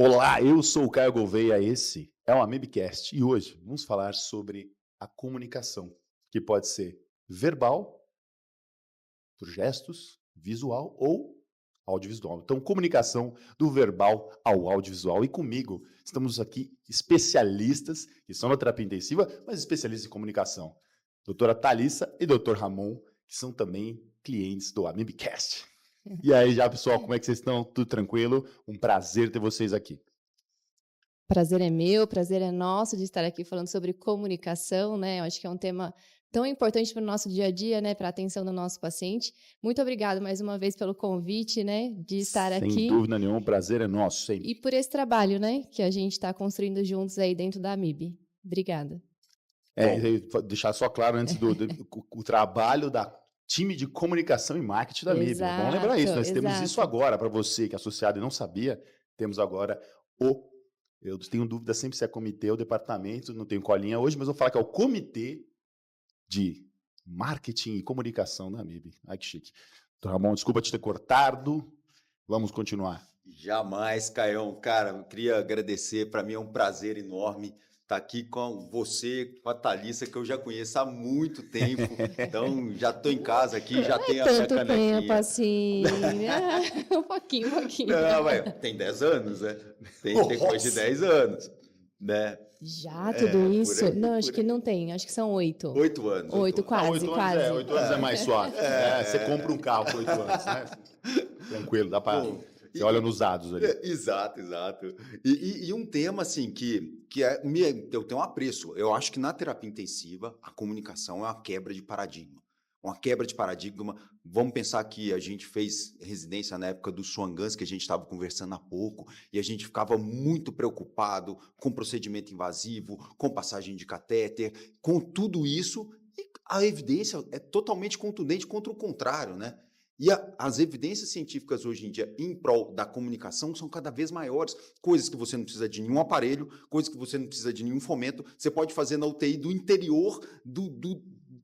Olá, eu sou o Caio Gouveia, esse é o Amibcast e hoje vamos falar sobre a comunicação, que pode ser verbal, por gestos, visual ou audiovisual. Então, comunicação do verbal ao audiovisual. E comigo estamos aqui especialistas, que são na terapia intensiva, mas especialistas em comunicação. Doutora Thalissa e doutor Ramon, que são também clientes do Amibcast. E aí, já, pessoal, como é que vocês estão? Tudo tranquilo? Um prazer ter vocês aqui. Prazer é meu, prazer é nosso de estar aqui falando sobre comunicação, né? Eu acho que é um tema tão importante para o nosso dia a dia, né? Para a atenção do nosso paciente. Muito obrigado mais uma vez pelo convite, né? De estar aqui. Sem dúvida nenhuma, o prazer é nosso, sempre. E por esse trabalho, né? Que a gente está construindo juntos aí dentro da AMIB. Obrigada. Deixar só claro antes o trabalho da time de comunicação e marketing da AMIB. Exato, Vamos lembrar isso, nós temos exato. isso agora, para você que é associado e não sabia, temos agora eu tenho dúvida sempre se é comitê ou departamento, não tenho colinha hoje, mas vou falar que é o comitê de marketing e comunicação da AMIB. Ai, que chique. Então, Ramon, desculpa te ter cortado, vamos continuar. Jamais, Caião. Cara, eu queria agradecer, para mim é um prazer enorme estar aqui com você, com a Thalissa, que eu já conheço há muito tempo, então já estou em casa aqui, já tenho a minha Tanto canequinha. tempo assim, um pouquinho. Não, mas tem 10 anos, né? Tem coisa de 10 anos, né? Já, tudo isso? Aí, não, acho que não tem, acho que são 8. 8 anos. 8, quase, quase. 8 anos é mais suave. Você compra um carro com 8 anos, né? Tranquilo, dá para... Você olha nos dados ali. Exato. E um tema, assim, eu tenho um apreço. Eu acho que na terapia intensiva, a comunicação é uma quebra de paradigma. Uma quebra de paradigma. Vamos pensar que a gente fez residência na época do Swangans, que a gente estava conversando há pouco, e a gente ficava muito preocupado com procedimento invasivo, com passagem de catéter, com tudo isso, e a evidência é totalmente contundente contra o contrário, né? E as evidências científicas hoje em dia em prol da comunicação são cada vez maiores. Coisas que você não precisa de nenhum aparelho, coisas que você não precisa de nenhum fomento. Você pode fazer na UTI do interior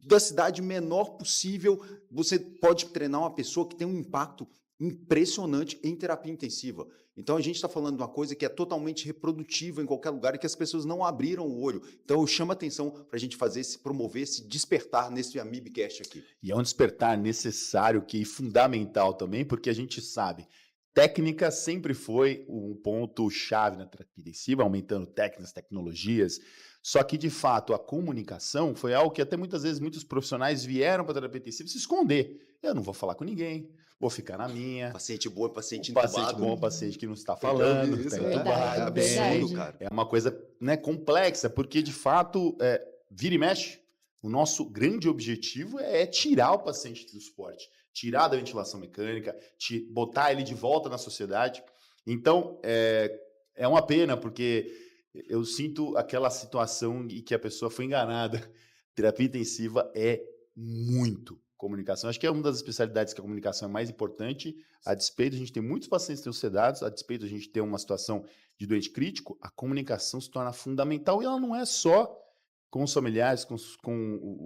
da cidade menor possível. Você pode treinar uma pessoa que tem um impacto impressionante em terapia intensiva. Então, a gente está falando de uma coisa que é totalmente reprodutiva em qualquer lugar e que as pessoas não abriram o olho. Então, eu chamo a atenção para a gente promover esse despertar nesse Amibcast aqui. E é um despertar necessário e fundamental também, porque a gente sabe, técnica sempre foi um ponto-chave na terapia intensiva, aumentando técnicas, tecnologias. Só que, de fato, a comunicação foi algo que até muitas vezes muitos profissionais vieram para a terapia intensiva se esconder. Eu não vou falar com ninguém, vou ficar na minha. Paciente bom é paciente entubado. Paciente bom é paciente que não está falando. Isso, tá absurdo, cara. É uma coisa, né, complexa, porque, de fato, vira e mexe. O nosso grande objetivo é tirar o paciente do esporte, tirar da ventilação mecânica, botar ele de volta na sociedade. Então, é uma pena, porque eu sinto aquela situação em que a pessoa foi enganada. Terapia intensiva é muito comunicação. Acho que é uma das especialidades que a comunicação é mais importante. A despeito, a gente tem muitos pacientes que estão sedados, a despeito, a gente ter uma situação de doente crítico, a comunicação se torna fundamental e ela não é só com os familiares, com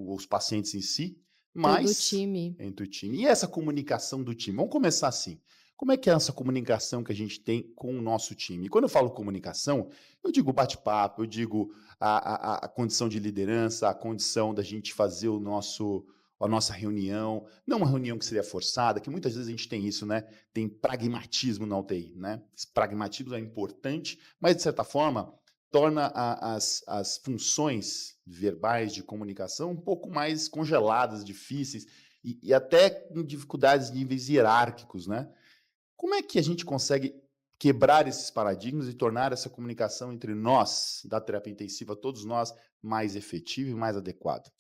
os pacientes em si, mas entre o time. E essa comunicação do time? Vamos começar assim. Como é que é essa comunicação que a gente tem com o nosso time? E quando eu falo comunicação, eu digo bate-papo, eu digo a condição de liderança, a condição da gente fazer a nossa reunião, não uma reunião que seria forçada, que muitas vezes a gente tem isso, né? Tem pragmatismo na UTI, né? Esse pragmatismo é importante, mas de certa forma torna as funções verbais de comunicação um pouco mais congeladas, difíceis e até com dificuldades de níveis hierárquicos, né? Como é que a gente consegue quebrar esses paradigmas e tornar essa comunicação entre nós, da terapia intensiva, todos nós, mais efetiva e mais adequada?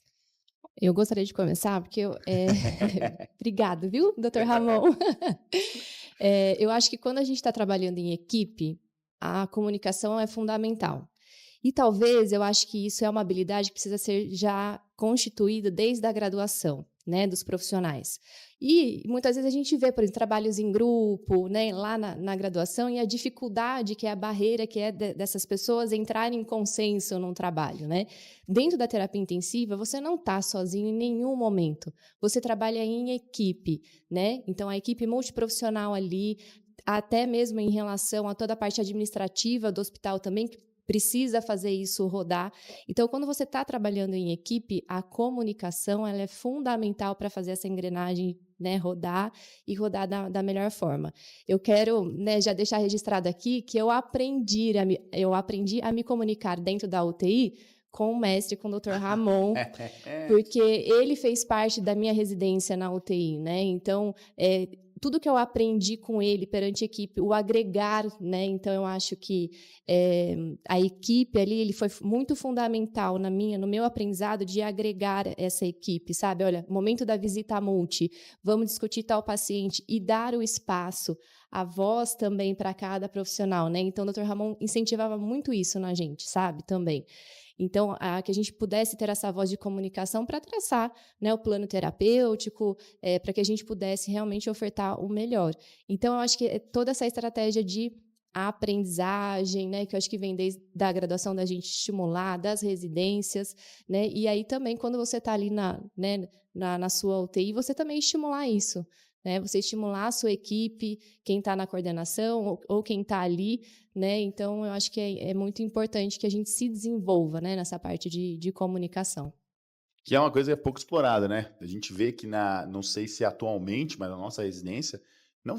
Eu gostaria de começar, porque obrigado, viu, Dr. Ramon? Eu acho que quando a gente está trabalhando em equipe, a comunicação é fundamental. E talvez eu acho que isso é uma habilidade que precisa ser já constituída desde a graduação, né, dos profissionais. E muitas vezes a gente vê, por exemplo, trabalhos em grupo, né, lá na graduação, e a dificuldade que é a barreira que é dessas pessoas entrarem em consenso num trabalho, né? Dentro da terapia intensiva, você não está sozinho em nenhum momento. Você trabalha em equipe, né? Então, a equipe multiprofissional ali, até mesmo em relação a toda a parte administrativa do hospital também, que precisa fazer isso rodar. Então, quando você está trabalhando em equipe, a comunicação ela é fundamental para fazer essa engrenagem, né, rodar e rodar da melhor forma. Eu quero, né, já deixar registrado aqui que eu aprendi a me comunicar dentro da UTI com o mestre, com o Dr. Ramon, porque ele fez parte da minha residência na UTI, né? Então, tudo que eu aprendi com ele perante a equipe, o agregar, né? Então, eu acho que a equipe ali, ele foi muito fundamental no meu aprendizado de agregar essa equipe, sabe? Olha, momento da visita multi, vamos discutir tal paciente e dar o espaço, a voz também para cada profissional, né? Então, o Dr. Ramon incentivava muito isso na gente, sabe? Também. Então, que a gente pudesse ter essa voz de comunicação para traçar, né, o plano terapêutico, para que a gente pudesse realmente ofertar o melhor. Então, eu acho que toda essa estratégia de aprendizagem, né, que eu acho que vem desde a graduação da gente estimular, das residências, né, e aí também quando você está ali na sua UTI, você também estimular isso, né, você estimular a sua equipe, quem está na coordenação ou quem está ali, né, então eu acho que é muito importante que a gente se desenvolva, né, nessa parte de comunicação. Que é uma coisa que é pouco explorada, né? A gente vê que não sei se atualmente, mas na nossa residência, não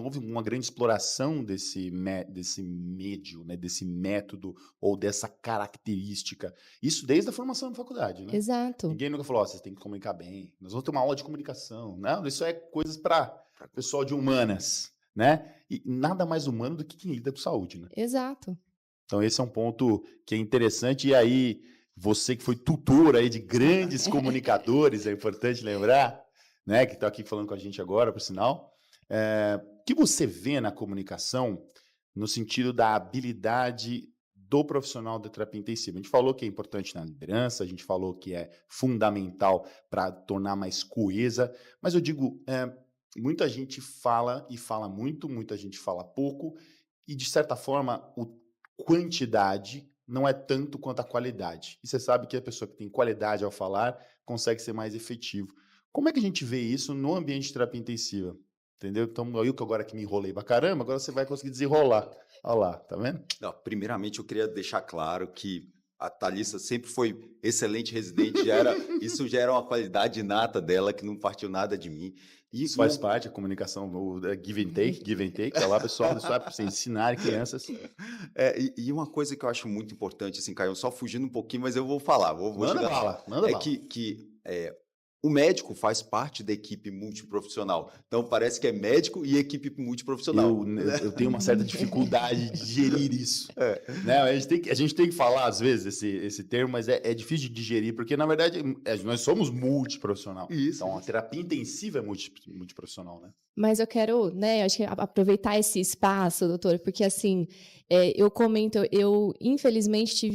houve uma grande exploração desse médio, né? Desse método ou dessa característica. Isso desde a formação na faculdade, né? Exato. Ninguém nunca falou, vocês têm que comunicar bem, nós vamos ter uma aula de comunicação. Não, isso é coisas para pessoal de humanas, né? E nada mais humano do que quem lida com saúde, né? Exato. Então esse é um ponto que é interessante. E aí, você que foi tutor aí de grandes comunicadores, é importante lembrar, né, que está aqui falando com a gente agora, por sinal, o que você vê na comunicação no sentido da habilidade do profissional da terapia intensiva? A gente falou que é importante na liderança, a gente falou que é fundamental para tornar mais coesa, mas eu digo, muita gente fala e fala muito, muita gente fala pouco, e de certa forma, quantidade não é tanto quanto a qualidade. E você sabe que a pessoa que tem qualidade ao falar consegue ser mais efetivo. Como é que a gente vê isso no ambiente de terapia intensiva? Entendeu? Então, eu que agora que me enrolei pra caramba, agora você vai conseguir desenrolar. Olha lá, tá vendo? Não, primeiramente, eu queria deixar claro que a Thalissa sempre foi excelente residente, isso já era uma qualidade inata dela, que não partiu nada de mim. Isso faz parte, a comunicação, o give and take, tá lá, pessoal, isso é para você ensinar crianças. E uma coisa que eu acho muito importante, assim, Caio, só fugindo um pouquinho, mas eu vou falar, vou manda chegar bala, lá. manda bala. Que o médico faz parte da equipe multiprofissional. Então, parece que é médico e equipe multiprofissional. Eu tenho uma certa dificuldade de digerir isso. Né? A gente tem que falar, às vezes, esse termo, mas é difícil de digerir, porque, na verdade, nós somos multiprofissional. Isso. Então, a terapia intensiva é multiprofissional, né? Mas eu quero, né, acho que aproveitar esse espaço, doutor, porque, assim, eu comento, eu, infelizmente,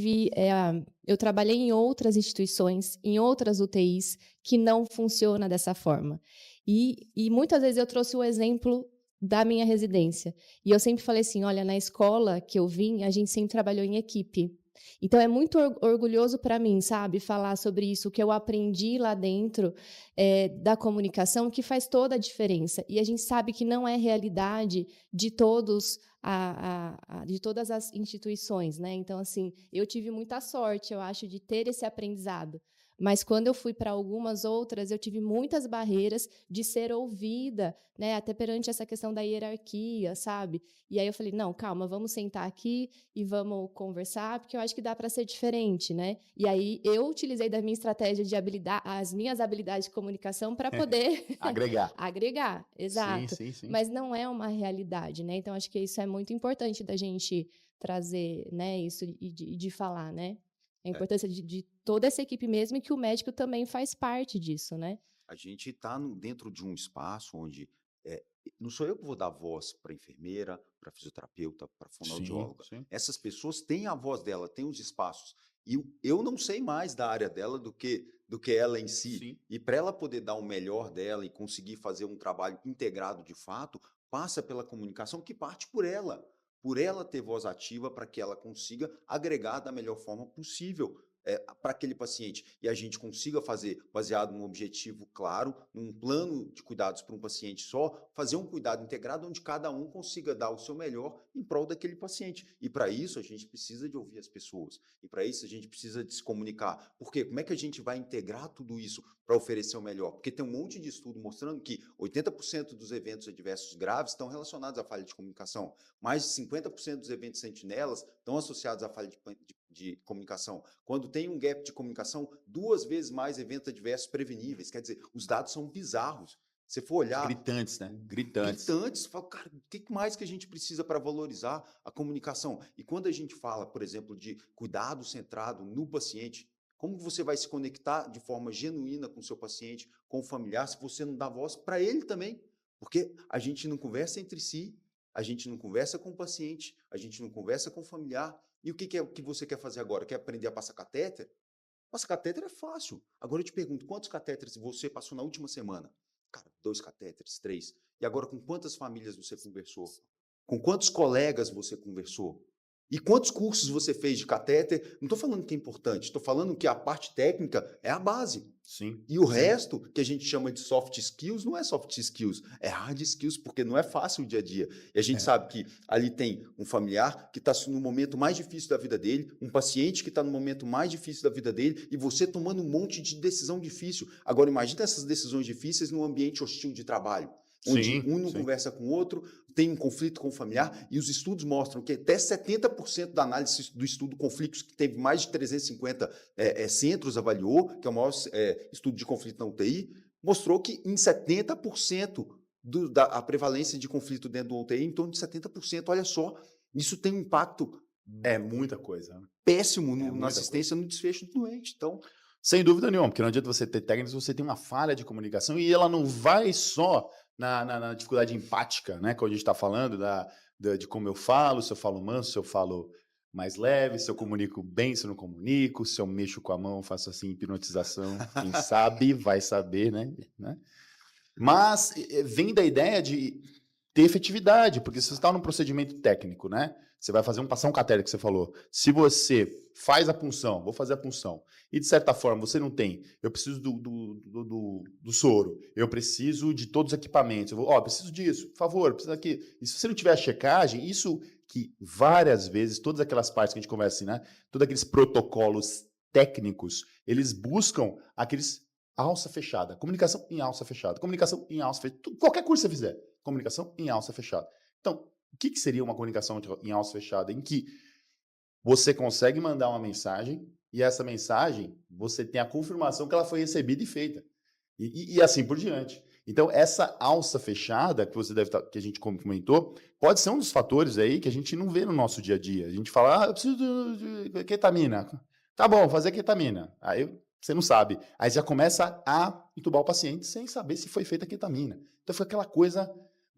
eu trabalhei em outras instituições, em outras UTIs, que não funciona dessa forma. E muitas vezes eu trouxe o exemplo da minha residência. E eu sempre falei assim, olha, na escola que eu vim, a gente sempre trabalhou em equipe. Então, é muito orgulhoso para mim, sabe, falar sobre isso, que eu aprendi lá dentro da comunicação, que faz toda a diferença. E a gente sabe que não é realidade de todas as instituições, né? Então, assim, eu tive muita sorte, eu acho, de ter esse aprendizado. Mas quando eu fui para algumas outras, eu tive muitas barreiras de ser ouvida, né? Até perante essa questão da hierarquia, sabe? E aí eu falei, não, calma, vamos sentar aqui e vamos conversar, porque eu acho que dá para ser diferente, né? E aí eu utilizei da minha estratégia de as minhas habilidades de comunicação para poder agregar, exato. Sim. Mas não é uma realidade, né? Então acho que isso é muito importante da gente trazer, né, isso e de falar, né? A importância de toda essa equipe mesmo e que o médico também faz parte disso, né? A gente está dentro de um espaço onde não sou eu que vou dar voz para a enfermeira, para a fisioterapeuta, para a fonoaudióloga. Sim. Essas pessoas têm a voz dela, têm os espaços. E eu não sei mais da área dela do que ela em si. Sim. E para ela poder dar o melhor dela e conseguir fazer um trabalho integrado de fato, passa pela comunicação que parte por ela ter voz ativa para que ela consiga agregar da melhor forma possível para aquele paciente e a gente consiga fazer, baseado num objetivo claro, num plano de cuidados para um paciente só, fazer um cuidado integrado onde cada um consiga dar o seu melhor em prol daquele paciente. E para isso a gente precisa de ouvir as pessoas. E para isso a gente precisa de se comunicar. Por quê? Como é que a gente vai integrar tudo isso para oferecer o melhor? Porque tem um monte de estudo mostrando que 80% dos eventos adversos graves estão relacionados à falha de comunicação. Mais de 50% dos eventos sentinelas estão associados à falha de comunicação. Quando tem um gap de comunicação, 2 vezes mais eventos adversos preveníveis. Quer dizer, os dados são bizarros. Se for olhar... Gritantes, né? Gritantes. Gritantes. Fala, cara, o que mais que a gente precisa para valorizar a comunicação? E quando a gente fala, por exemplo, de cuidado centrado no paciente, como você vai se conectar de forma genuína com o seu paciente, com o familiar, se você não dá voz para ele também? Porque a gente não conversa entre si, a gente não conversa com o paciente, a gente não conversa com o familiar. E o que é o que você quer fazer agora? Quer aprender a passar catéter? Passar catéter é fácil. Agora eu te pergunto, quantos catéteres você passou na última semana? Cara, 2 catéteres, 3. E agora com quantas famílias você conversou? Com quantos colegas você conversou? E quantos cursos você fez de catéter? Não estou falando que é importante, estou falando que a parte técnica é a base. Sim. E o resto, que a gente chama de soft skills, não é soft skills, é hard skills, porque não é fácil o dia a dia. E a gente sabe que ali tem um familiar que está no momento mais difícil da vida dele, um paciente que está no momento mais difícil da vida dele, e você tomando um monte de decisão difícil. Agora, imagina essas decisões difíceis num ambiente hostil de trabalho, onde um não conversa com o outro, tem um conflito com o familiar, e os estudos mostram que até 70% da análise do estudo conflitos, que teve mais de 350 centros avaliou, que é o maior estudo de conflito na UTI, mostrou que em 70% a prevalência de conflito dentro do UTI, em torno de 70%, olha só, isso tem um impacto muita coisa. Péssimo na assistência, no desfecho do doente. Então, sem dúvida nenhuma, porque não adianta você ter técnicas, você tem uma falha de comunicação e ela não vai só na dificuldade empática, né? Quando a gente está falando de como eu falo, se eu falo manso, se eu falo mais leve, se eu comunico bem, se eu não comunico, se eu mexo com a mão, faço assim, hipnotização, quem sabe vai saber, né? Mas vem da ideia de ter efetividade, porque se você está num procedimento técnico, né? Você vai passar um catéter que você falou. Se você faz a punção, vou fazer a punção, e de certa forma você não tem, eu preciso do soro, eu preciso de todos os equipamentos, eu preciso disso, por favor, preciso aqui. E se você não tiver a checagem, isso que várias vezes, todas aquelas partes que a gente conversa assim, né? Todos aqueles protocolos técnicos, eles buscam aqueles alça fechada, comunicação em alça fechada, comunicação em alça fechada, qualquer curso que você fizer, comunicação em alça fechada. Então, o que seria uma comunicação em alça fechada? Em que você consegue mandar uma mensagem e essa mensagem você tem a confirmação que ela foi recebida e feita. E assim por diante. Então, essa alça fechada que você que a gente comentou, pode ser um dos fatores aí que a gente não vê no nosso dia a dia. A gente fala, eu preciso de ketamina. Tá bom, fazer ketamina. Aí você não sabe. Aí já começa a entubar o paciente sem saber se foi feita a ketamina. Então, foi aquela coisa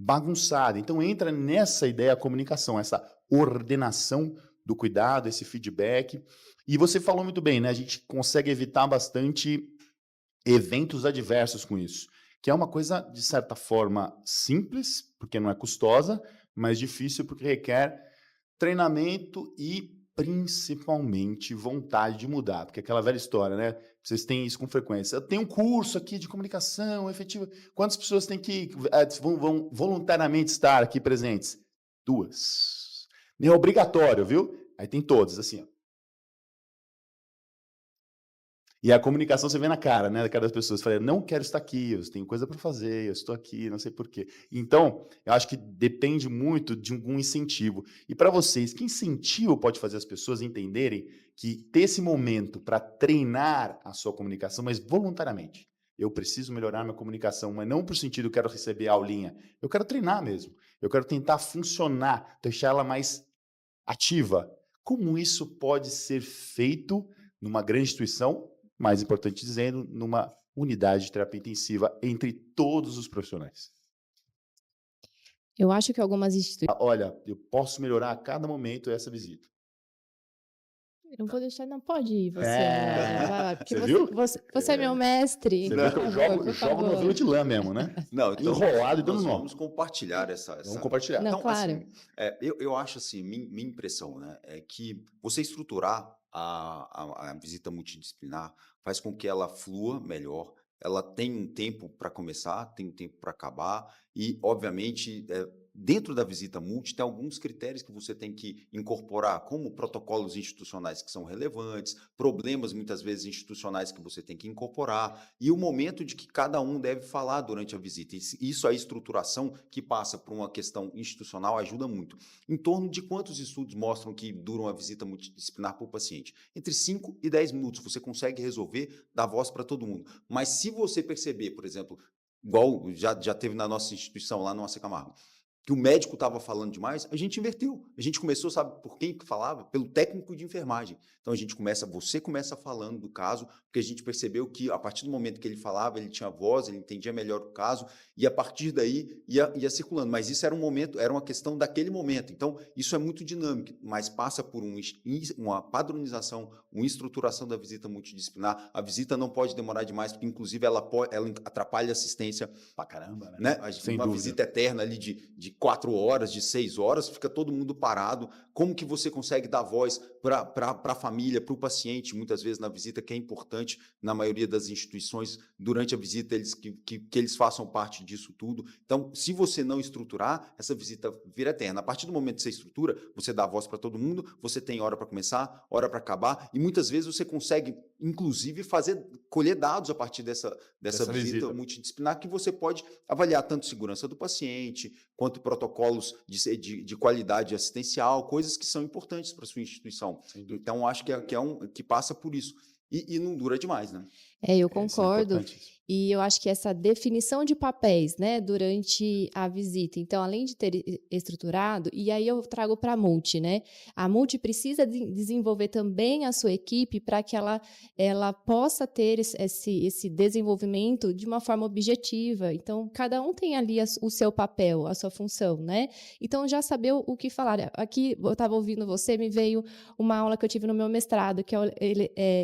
bagunçada. Então, entra nessa ideia a comunicação, essa ordenação do cuidado, esse feedback. E você falou muito bem, né? A gente consegue evitar bastante eventos adversos com isso, que é uma coisa, de certa forma, simples, porque não é custosa, mas difícil porque requer treinamento e, principalmente, vontade de mudar. Porque aquela velha história, né? Vocês têm isso com frequência. Eu tenho um curso aqui de comunicação efetiva. Quantas pessoas têm que vão voluntariamente estar aqui presentes? 2. Não é obrigatório, viu? Aí tem todos, assim, ó. E a comunicação você vê na cara, né? Da cara das pessoas. Você fala, não quero estar aqui, eu tenho coisa para fazer, eu estou aqui, não sei porquê. Então, eu acho que depende muito de algum incentivo. E para vocês, que incentivo pode fazer as pessoas entenderem que ter esse momento para treinar a sua comunicação, mas voluntariamente? Eu preciso melhorar minha comunicação, mas não por sentido eu quero receber a aulinha. Eu quero treinar mesmo. Eu quero tentar funcionar, deixar ela mais ativa. Como isso pode ser feito numa grande instituição? Mais importante dizendo, numa unidade de terapia intensiva entre todos os profissionais. Eu acho que algumas instituições... Olha, eu posso melhorar a cada momento essa visita. Eu não vou deixar, não pode ir você. Porque Você viu? Você é meu mestre. Você viu que eu jogo novelo de lã mesmo, né? Não, então, enrolado e dando nó. Vamos compartilhar essa... Vamos compartilhar. Não, então, claro. assim, eu acho assim, minha impressão, né, é que você estruturar a visita multidisciplinar, faz com que ela flua melhor, ela tem um tempo para começar, tem um tempo para acabar e, obviamente, dentro da visita multi tem alguns critérios que você tem que incorporar, como protocolos institucionais que são relevantes, problemas muitas vezes institucionais que você tem que incorporar e o momento de que cada um deve falar durante a visita. Isso, a estruturação que passa por uma questão institucional ajuda muito. Em torno de quantos estudos mostram que duram a visita multidisciplinar por paciente? Entre 5 e 10 minutos você consegue resolver, dar voz para todo mundo. Mas se você perceber, por exemplo, igual já teve na nossa instituição, lá no AC Camargo, que o médico estava falando demais, a gente inverteu. A gente começou, sabe por quem que falava? Pelo técnico de enfermagem. Então, você começa falando do caso, porque a gente percebeu que, a partir do momento que ele falava, ele tinha voz, ele entendia melhor o caso, e a partir daí ia circulando. Mas isso era um momento, era uma questão daquele momento. Então, isso é muito dinâmico, mas passa por uma padronização, uma estruturação da visita multidisciplinar. A visita não pode demorar demais, porque, inclusive, ela atrapalha a assistência. Pra caramba, né? Sem uma dúvida. visita eterna ali de 4 horas, de 6 horas, fica todo mundo parado. Como que você consegue dar voz para a família, para o paciente, muitas vezes na visita, que é importante, na maioria das instituições, durante a visita, que eles façam parte disso tudo. Então, se você não estruturar, essa visita vira eterna. A partir do momento que você estrutura, você dá voz para todo mundo, você tem hora para começar, hora para acabar, e muitas vezes você consegue, inclusive, colher dados a partir dessa visita multidisciplinar, que você pode avaliar tanto segurança do paciente, quanto protocolos de qualidade assistencial, coisas que são importantes para a sua instituição. Então, acho que passa por isso. E não dura demais, né? Eu concordo. E eu acho que essa definição de papéis, né, durante a visita, então, além de ter estruturado, e aí eu trago para a multi, né? A multi precisa desenvolver também a sua equipe para que ela possa ter esse desenvolvimento de uma forma objetiva. Então, cada um tem ali o seu papel, a sua função, né? Então, já saber o que falar. Aqui, eu estava ouvindo você, me veio uma aula que eu tive no meu mestrado, que é o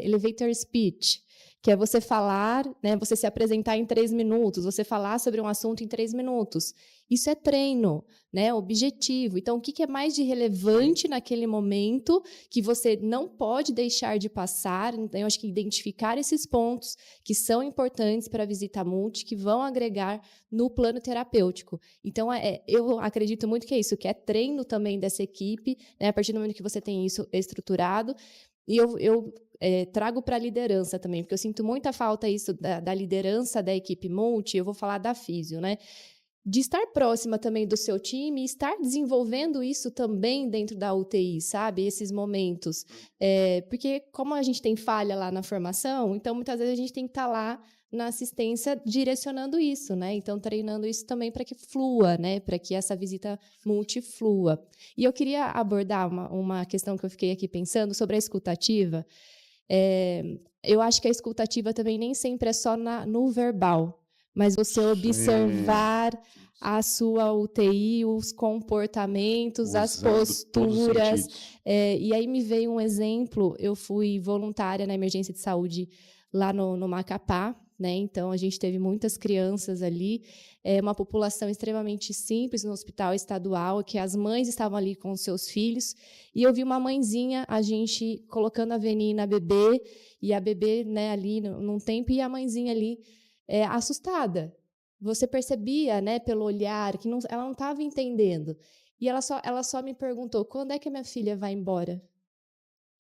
Elevator Speech, que é você falar, né, você se apresentar em 3 minutos, você falar sobre um assunto em 3 minutos. Isso é treino, né, objetivo. Então, o que é mais de relevante naquele momento que você não pode deixar de passar? Então, eu acho que identificar esses pontos que são importantes para a visita multi, que vão agregar no plano terapêutico. Então, eu acredito muito que é isso, que é treino também dessa equipe, né, a partir do momento que você tem isso estruturado. E eu trago para a liderança também, porque eu sinto muita falta isso da liderança da equipe multi, eu vou falar da físio, né? De estar próxima também do seu time e estar desenvolvendo isso também dentro da UTI, sabe? Esses momentos. Porque como a gente tem falha lá na formação, então muitas vezes a gente tem que estar lá na assistência direcionando isso, né? Então, treinando isso também para que flua, né? Para que essa visita multi flua. E eu queria abordar uma questão que eu fiquei aqui pensando sobre a escutativa. Eu acho que a escutativa também nem sempre é só no verbal, mas você observar a sua UTI, os comportamentos, as posturas. E aí me veio um exemplo, eu fui voluntária na emergência de saúde lá no Macapá, né? Então, a gente teve muitas crianças ali, uma população extremamente simples no hospital estadual, que as mães estavam ali com os seus filhos, e eu vi uma mãezinha, a gente colocando a Veni na bebê, e a bebê, né, ali num tempo, e a mãezinha ali assustada. Você percebia, né, pelo olhar, que ela não estava entendendo. E ela só me perguntou, quando é que a minha filha vai embora?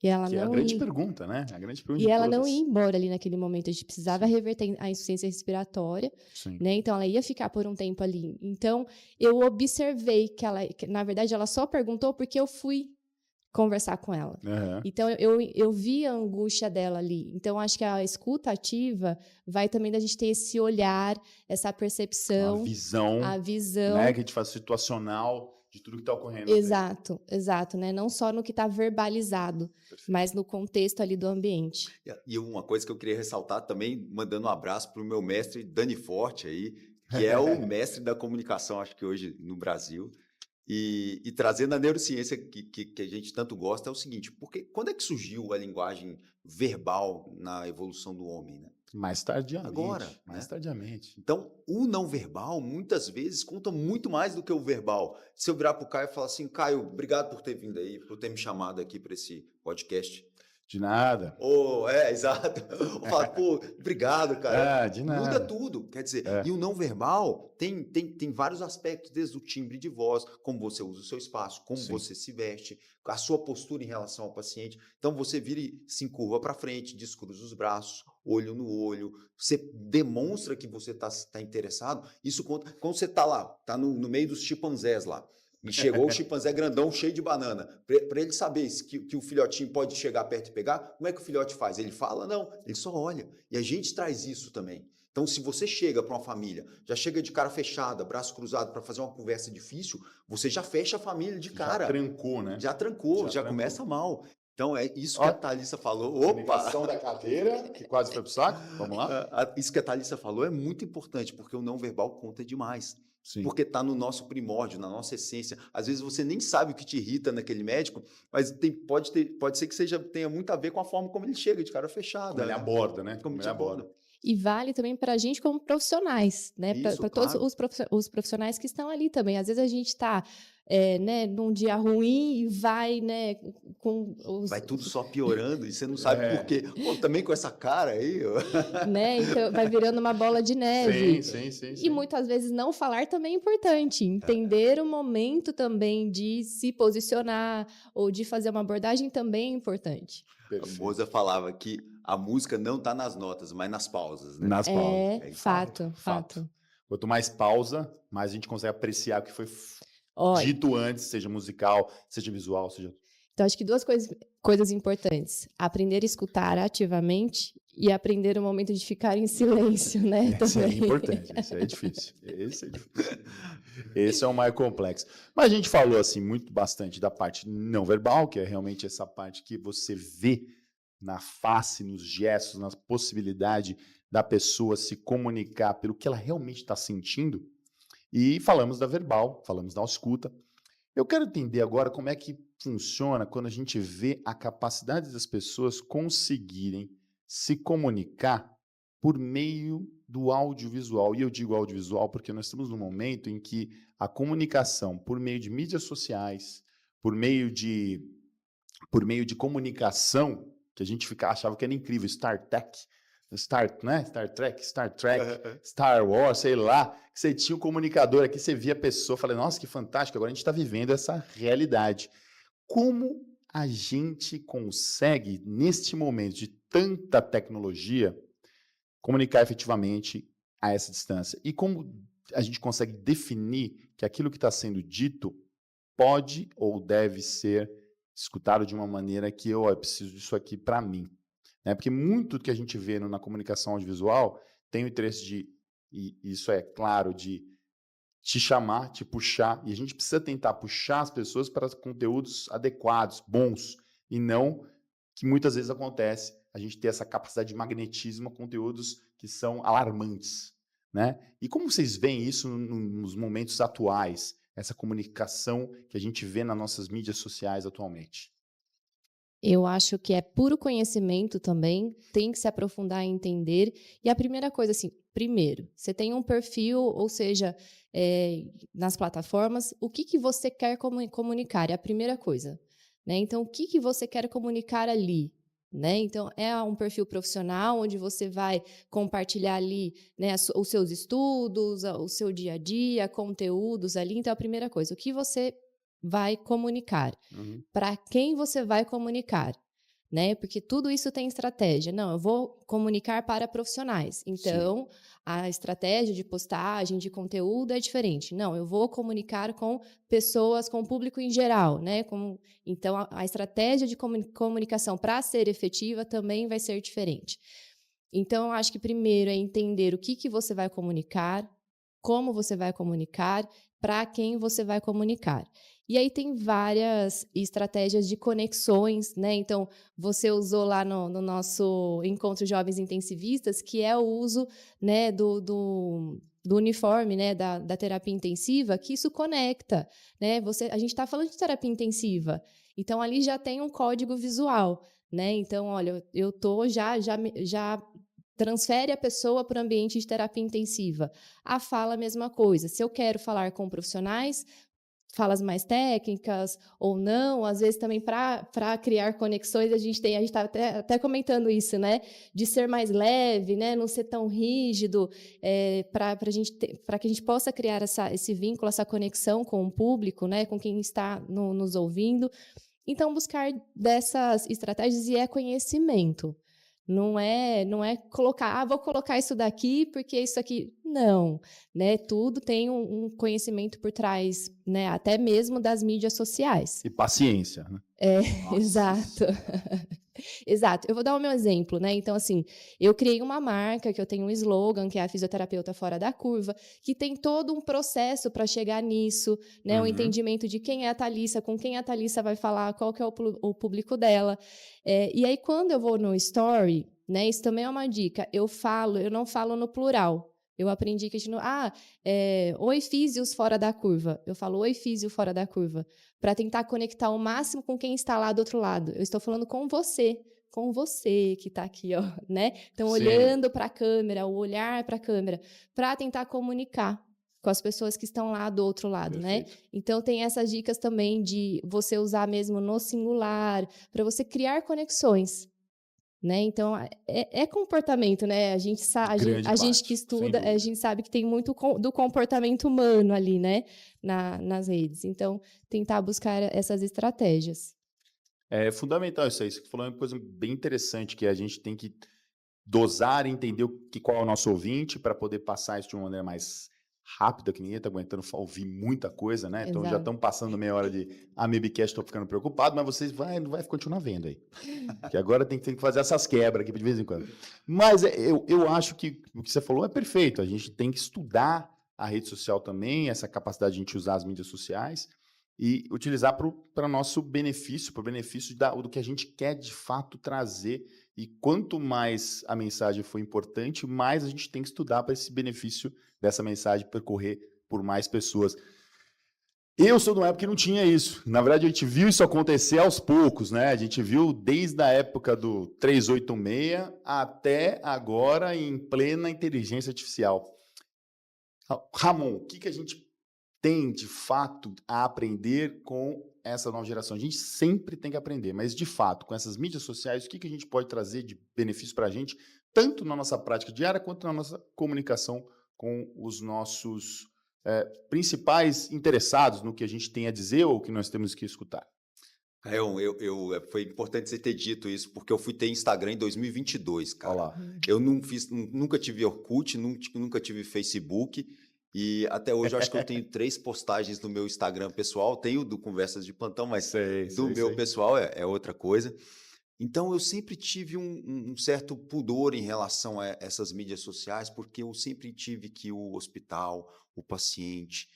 E ela é a grande pergunta, né? A grande pergunta. E ela não ia embora ali naquele momento. A gente precisava reverter a insuficiência respiratória, né? Então, ela ia ficar por um tempo ali. Então, eu observei que na verdade, ela só perguntou porque eu fui conversar com ela. Então, eu vi a angústia dela ali. Então, acho que a escuta ativa vai também da gente ter esse olhar, essa percepção. A visão. Né? Que a gente faz situacional de tudo que está ocorrendo. Exato, né? Não só no que está verbalizado, mas no contexto ali do ambiente. E uma coisa que eu queria ressaltar também, mandando um abraço para o meu mestre Dani Forte aí, que é o mestre da comunicação, acho que hoje no Brasil, e trazendo a neurociência que a gente tanto gosta, é o seguinte, porque quando é que surgiu a linguagem verbal na evolução do homem, né? Mais tardiamente. Agora, mais tardiamente. Então, o não verbal, muitas vezes, conta muito mais do que o verbal. Se eu virar para o Caio e falar assim, Caio, obrigado por ter vindo aí, por ter me chamado aqui para esse podcast. De nada. Exato. Eu falo, pô, obrigado, cara. De Muda nada. tudo. Quer dizer, e o não verbal tem vários aspectos, desde o timbre de voz, como você usa o seu espaço, como Sim. você se veste, a sua postura em relação ao paciente. Então, você vira e se encurva para frente, descruza os braços, olho no olho. Você demonstra que você tá interessado. Isso conta. Quando você tá lá, tá no meio dos chimpanzés lá, e chegou o chimpanzé grandão, cheio de banana. Para ele saber que o filhotinho pode chegar perto e pegar, como é que o filhote faz? Ele fala? Não, ele só olha. E a gente traz isso também. Então, se você chega para uma família, já chega de cara fechada, braço cruzado para fazer uma conversa difícil, você já fecha a família de cara. Já trancou, né? Já trancou, já começa mal. Então, é isso que a Thalissa falou. Comunicação da cadeira, que quase foi pro saco. Vamos lá? Isso que a Thalissa falou é muito importante, porque o não verbal conta demais. Sim. Porque está no nosso primórdio, na nossa essência. Às vezes você nem sabe o que te irrita naquele médico, mas pode ser que tenha muito a ver com a forma como ele chega, de cara fechada. Como ele aborda, né? Como ele aborda. E vale também para a gente como profissionais, né? Para todos os profissionais que estão ali também. Às vezes a gente está num dia ruim e vai, né, vai tudo só piorando e você não sabe por quê. Pô, também com essa cara aí. Né? Então vai virando uma bola de neve. Sim. E muitas vezes não falar também é importante. Entender o momento também de se posicionar ou de fazer uma abordagem também é importante. Perfeito. A Moza falava que a música não está nas notas, mas nas pausas. Né? Nas pausas. Fato. Quanto mais pausa, mais a gente consegue apreciar o que foi dito antes, seja musical, seja visual, seja... Então, acho que duas coisas importantes. Aprender a escutar ativamente e aprender o momento de ficar em silêncio, né? Isso é importante, isso é difícil. Esse é o mais complexo. Mas a gente falou, assim, bastante da parte não verbal, que é realmente essa parte que você vê na face, nos gestos, na possibilidade da pessoa se comunicar pelo que ela realmente está sentindo. E falamos da verbal, falamos da escuta. Eu quero entender agora como é que funciona quando a gente vê a capacidade das pessoas conseguirem se comunicar por meio do audiovisual. E eu digo audiovisual porque nós estamos num momento em que a comunicação por meio de mídias sociais, por meio de comunicação, que a gente achava que era incrível, Star Trek, Star Wars, sei lá, que você tinha um comunicador aqui, você via a pessoa, falei, nossa, que fantástico, agora a gente está vivendo essa realidade. Como a gente consegue, neste momento de tanta tecnologia, comunicar efetivamente a essa distância? E como a gente consegue definir que aquilo que está sendo dito pode ou deve ser escutado de uma maneira que eu preciso disso aqui para mim? Porque muito que a gente vê na comunicação audiovisual tem o interesse de, e isso é claro, de te chamar, te puxar, e a gente precisa tentar puxar as pessoas para conteúdos adequados, bons, e não que muitas vezes acontece a gente ter essa capacidade de magnetismo a conteúdos que são alarmantes, né? E como vocês veem isso nos momentos atuais, essa comunicação que a gente vê nas nossas mídias sociais atualmente? Eu acho que é puro conhecimento também, tem que se aprofundar em entender. E a primeira coisa, assim, primeiro, você tem um perfil, ou seja, nas plataformas, o que você quer comunicar? É a primeira coisa, né? Então, o que você quer comunicar ali? Né? Então, é um perfil profissional onde você vai compartilhar ali, né, os seus estudos, o seu dia a dia, conteúdos ali. Então, a primeira coisa, o que você vai comunicar? Para quem você vai comunicar? Né? Porque tudo isso tem estratégia. Não, eu vou comunicar para profissionais. Então, a estratégia de postagem, de conteúdo é diferente. Não, eu vou comunicar com pessoas, com o público em geral. Né? Então, a estratégia de comunicação para ser efetiva também vai ser diferente. Então, eu acho que primeiro é entender o que você vai comunicar, como você vai comunicar, para quem você vai comunicar. E aí tem várias estratégias de conexões, né? Então, você usou lá no nosso encontro Jovens Intensivistas, que é o uso, né, do uniforme, né, da terapia intensiva, que isso conecta, né? A gente está falando de terapia intensiva, então ali já tem um código visual, né? Então, olha, eu tô já transfere a pessoa para o ambiente de terapia intensiva. A fala, a mesma coisa. Se eu quero falar com profissionais, falas mais técnicas ou não, às vezes também para criar conexões, a gente está até comentando isso, né? De ser mais leve, né? Não ser tão rígido, para que a gente possa criar esse vínculo, essa conexão com o público, né? Com quem está nos ouvindo. Então, buscar dessas estratégias e conhecimento. Não é colocar, vou colocar isso daqui porque isso aqui. Não, né? Tudo tem um conhecimento por trás, né? Até mesmo das mídias sociais. E paciência, né? Exato. Exato. Eu vou dar o meu exemplo, né? Então, assim, eu criei uma marca, que eu tenho um slogan, que é a Fisioterapeuta Fora da Curva, que tem todo um processo para chegar nisso, né? O entendimento de quem é a Thalissa, com quem a Thalissa vai falar, qual que é o público dela. E aí, quando eu vou no story, né? Isso também é uma dica. Eu não falo no plural. Eu aprendi que a gente não... oi, físios fora da curva. Eu falo, oi, físio fora da curva. Para tentar conectar o máximo com quem está lá do outro lado. Eu estou falando com você que está aqui, ó, né? Então, olhando para a câmera, o olhar para a câmera, para tentar comunicar com as pessoas que estão lá do outro lado, né? Então, tem essas dicas também de você usar mesmo no singular, para você criar conexões. Né? Então, é comportamento, né? A gente que estuda, a gente sabe que tem muito do comportamento humano ali, né? Nas redes. Então, tentar buscar essas estratégias. É fundamental isso aí. Você falou uma coisa bem interessante, que a gente tem que dosar e entender qual é o nosso ouvinte para poder passar isso de uma maneira mais rápida, que ninguém está aguentando ouvir muita coisa, né? Então, já estão passando meia hora de Amibicast, estou ficando preocupado, mas vocês não vai continuar vendo aí. Que agora tem que fazer essas quebras aqui de vez em quando. Mas eu acho que o que você falou é perfeito. A gente tem que estudar a rede social também, essa capacidade de a gente usar as mídias sociais e utilizar para nosso benefício, para o benefício do que a gente quer de fato trazer. E quanto mais a mensagem for importante, mais a gente tem que estudar para esse benefício dessa mensagem percorrer por mais pessoas. Eu sou de uma época que não tinha isso. Na verdade, a gente viu isso acontecer aos poucos, né? A gente viu desde a época do 386 até agora em plena inteligência artificial. Ramon, o que a gente tem, de fato, a aprender com essa nova geração? A gente sempre tem que aprender, mas, de fato, com essas mídias sociais, o que a gente pode trazer de benefício para a gente, tanto na nossa prática diária, quanto na nossa comunicação com os nossos principais interessados no que a gente tem a dizer ou que nós temos que escutar? Foi importante você ter dito isso, porque eu fui ter Instagram em 2022, cara. Olá. Eu nunca tive Orkut, nunca tive Facebook, e até hoje eu acho que eu tenho 3 postagens no meu Instagram pessoal. Tenho do Conversas de Plantão, mas do meu pessoal é outra coisa. Então, eu sempre tive um certo pudor em relação a essas mídias sociais, porque eu sempre tive que o hospital, o paciente,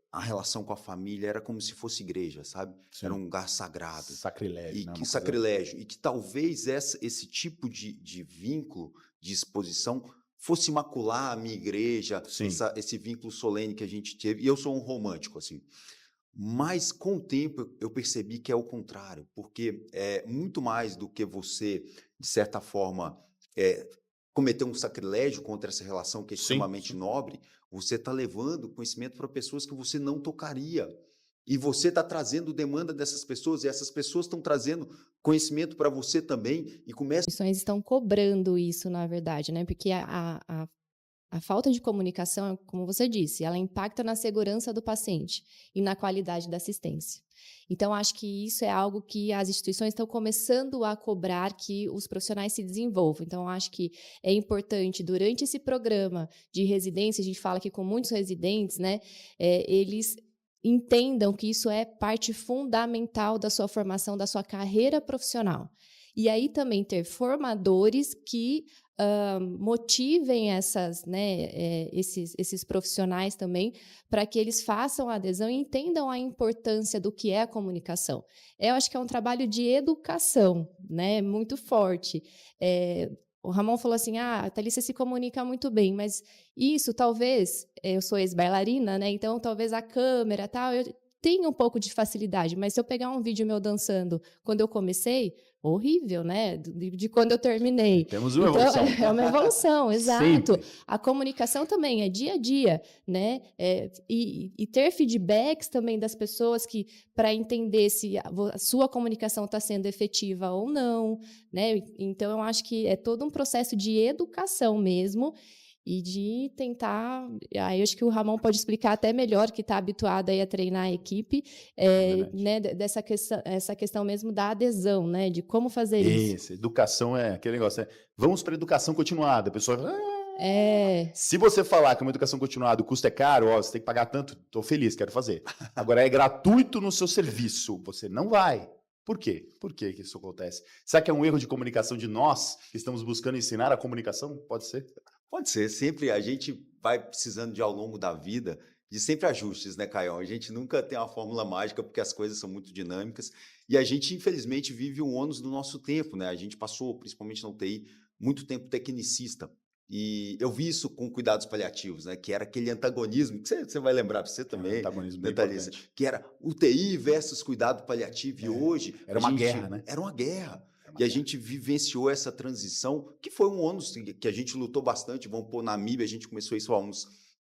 a relação com a família era como se fosse igreja, sabe? Sim. Era um lugar sagrado. Sacrilégio. Sacrilégio. E que talvez esse tipo de vínculo, de exposição, fosse macular a minha igreja, esse vínculo solene que a gente teve. E eu sou um romântico, assim. Mas, com o tempo, eu percebi que é o contrário, porque é muito mais do que você, de certa forma, cometer um sacrilégio contra essa relação que é extremamente nobre. Você está levando conhecimento para pessoas que você não tocaria. E você está trazendo demanda dessas pessoas, e essas pessoas estão trazendo conhecimento para você também. E começa... As instituições estão cobrando isso, na verdade, né? Porque a falta de comunicação, como você disse, ela impacta na segurança do paciente e na qualidade da assistência. Então, acho que isso é algo que as instituições estão começando a cobrar que os profissionais se desenvolvam. Então, acho que é importante, durante esse programa de residência, a gente fala aqui com muitos residentes, né, eles entendam que isso é parte fundamental da sua formação, da sua carreira profissional. E aí também ter formadores que motivem esses profissionais também para que eles façam a adesão e entendam a importância do que é a comunicação. Eu acho que é um trabalho de educação, né, muito forte. O Ramon falou assim, a Thalissa se comunica muito bem, mas isso talvez, eu sou ex-bailarina, né, então talvez a câmera tal, tem um pouco de facilidade, mas se eu pegar um vídeo meu dançando quando eu comecei, horrível, né? De quando eu terminei. Temos uma Então, evolução. é uma evolução, exato. Sempre. A comunicação também é dia a dia, né? E ter feedbacks também das pessoas que para entender se a sua comunicação está sendo efetiva ou não, né? Então, eu acho que é todo um processo de educação mesmo e de tentar... Aí, eu acho que o Ramon pode explicar até melhor, que está habituado aí a treinar a equipe, né? Dessa questão, essa questão mesmo da adesão, né? De como fazer isso. Isso, educação é aquele negócio, vamos para educação continuada. A pessoa fala, É, se você falar que uma educação continuada, o custo é caro, ó, você tem que pagar tanto, tô feliz, quero fazer. Agora, é gratuito no seu serviço, você não vai. Por quê? Por que que isso acontece? Será que é um erro de comunicação de nós, que estamos buscando ensinar a comunicação? Pode ser. Pode ser, sempre a gente vai precisando de, ao longo da vida, de sempre ajustes, né, Caio? A gente nunca tem uma fórmula mágica, porque as coisas são muito dinâmicas, e a gente, infelizmente, vive um ônus do nosso tempo, né? A gente passou, principalmente na UTI, muito tempo tecnicista, e eu vi isso com cuidados paliativos, né? Que era aquele antagonismo, que você vai lembrar, você também, Antagonismo bem Thalissa, importante. que era UTI versus cuidado paliativo, e hoje... Era uma guerra, né? Era uma guerra. E a gente vivenciou essa transição, que foi um ônus que a gente lutou bastante. Vamos pôr, na Namíbia, a gente começou isso há uns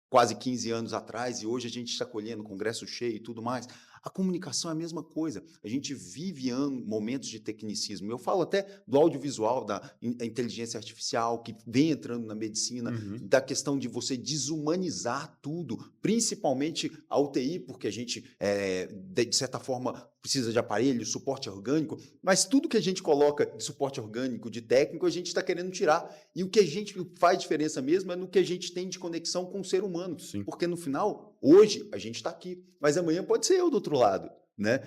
quase 15 anos atrás, e hoje a gente está colhendo congresso cheio e tudo mais. A comunicação é a mesma coisa. A gente vive momentos de tecnicismo. Eu falo até do audiovisual, da inteligência artificial, que vem entrando na medicina, da questão de você desumanizar tudo, principalmente a UTI, porque a gente, de certa forma, precisa de aparelho, suporte orgânico, mas tudo que a gente coloca de suporte orgânico, de técnico, a gente está querendo tirar. E o que a gente faz diferença mesmo é no que a gente tem de conexão com o ser humano. Sim. Porque no final, hoje, a gente está aqui, mas amanhã pode ser eu do outro lado. Né?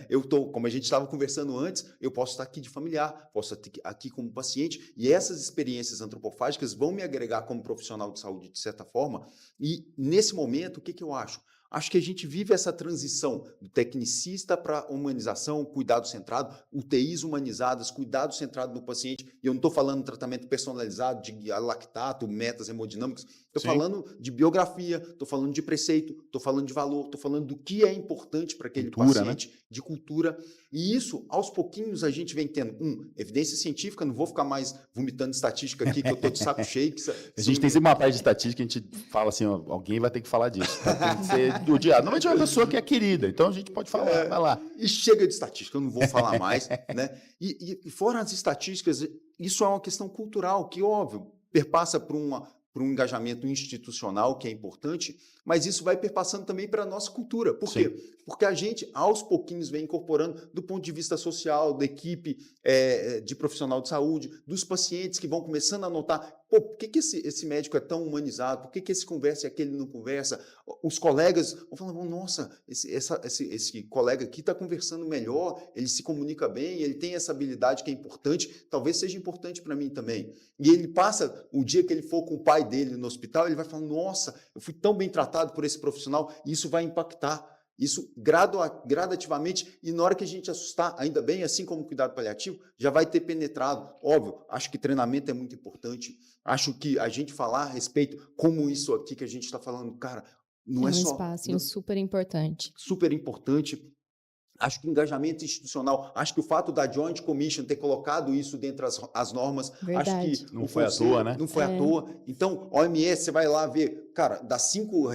Como a gente estava conversando antes, eu posso estar aqui de familiar, posso estar aqui como paciente, e essas experiências antropofágicas vão me agregar como profissional de saúde, de certa forma, e nesse momento, o que eu acho? Acho que a gente vive essa transição do tecnicista para humanização, cuidado centrado, UTIs humanizadas, cuidado centrado no paciente, e eu não estou falando de tratamento personalizado, de lactato, metas hemodinâmicas, estou falando de biografia, estou falando de preceito, estou falando de valor, estou falando do que é importante para aquele paciente, né? De cultura, e isso, aos pouquinhos, a gente vem tendo, evidência científica, não vou ficar mais vomitando estatística aqui, que eu estou de saco cheio. A gente tem sempre uma parte de estatística que a gente fala assim, ó, alguém vai ter que falar disso, tá? Tem que ser odiado. Normalmente é uma pessoa que é querida, então a gente pode falar, vai lá. E chega de estatística, eu não vou falar mais, né? E fora as estatísticas, isso é uma questão cultural, que, óbvio, perpassa por um engajamento institucional, que é importante, mas isso vai perpassando também para a nossa cultura. Por quê? Porque a gente, aos pouquinhos, vem incorporando do ponto de vista social, da equipe de profissional de saúde, dos pacientes que vão começando a notar, pô, por que esse médico é tão humanizado? Por que esse conversa e aquele não conversa? Os colegas vão falando, nossa, esse colega aqui está conversando melhor, ele se comunica bem, ele tem essa habilidade que é importante, talvez seja importante para mim também. E ele passa, o dia que ele for com o pai dele no hospital, ele vai falar, nossa, eu fui tão bem tratado por esse profissional, e isso vai impactar. Isso gradativamente, e na hora que a gente assustar, ainda bem, assim como o cuidado paliativo, já vai ter penetrado. Óbvio, acho que treinamento é muito importante, acho que a gente falar a respeito, como isso aqui que a gente está falando, cara, não é só... É um espaço super importante. Super importante. Acho que engajamento institucional, acho que o fato da Joint Commission ter colocado isso dentro das normas, Verdade. acho que não foi à toa, né? Não foi à toa. Então, OMS, você vai lá ver, cara, das 5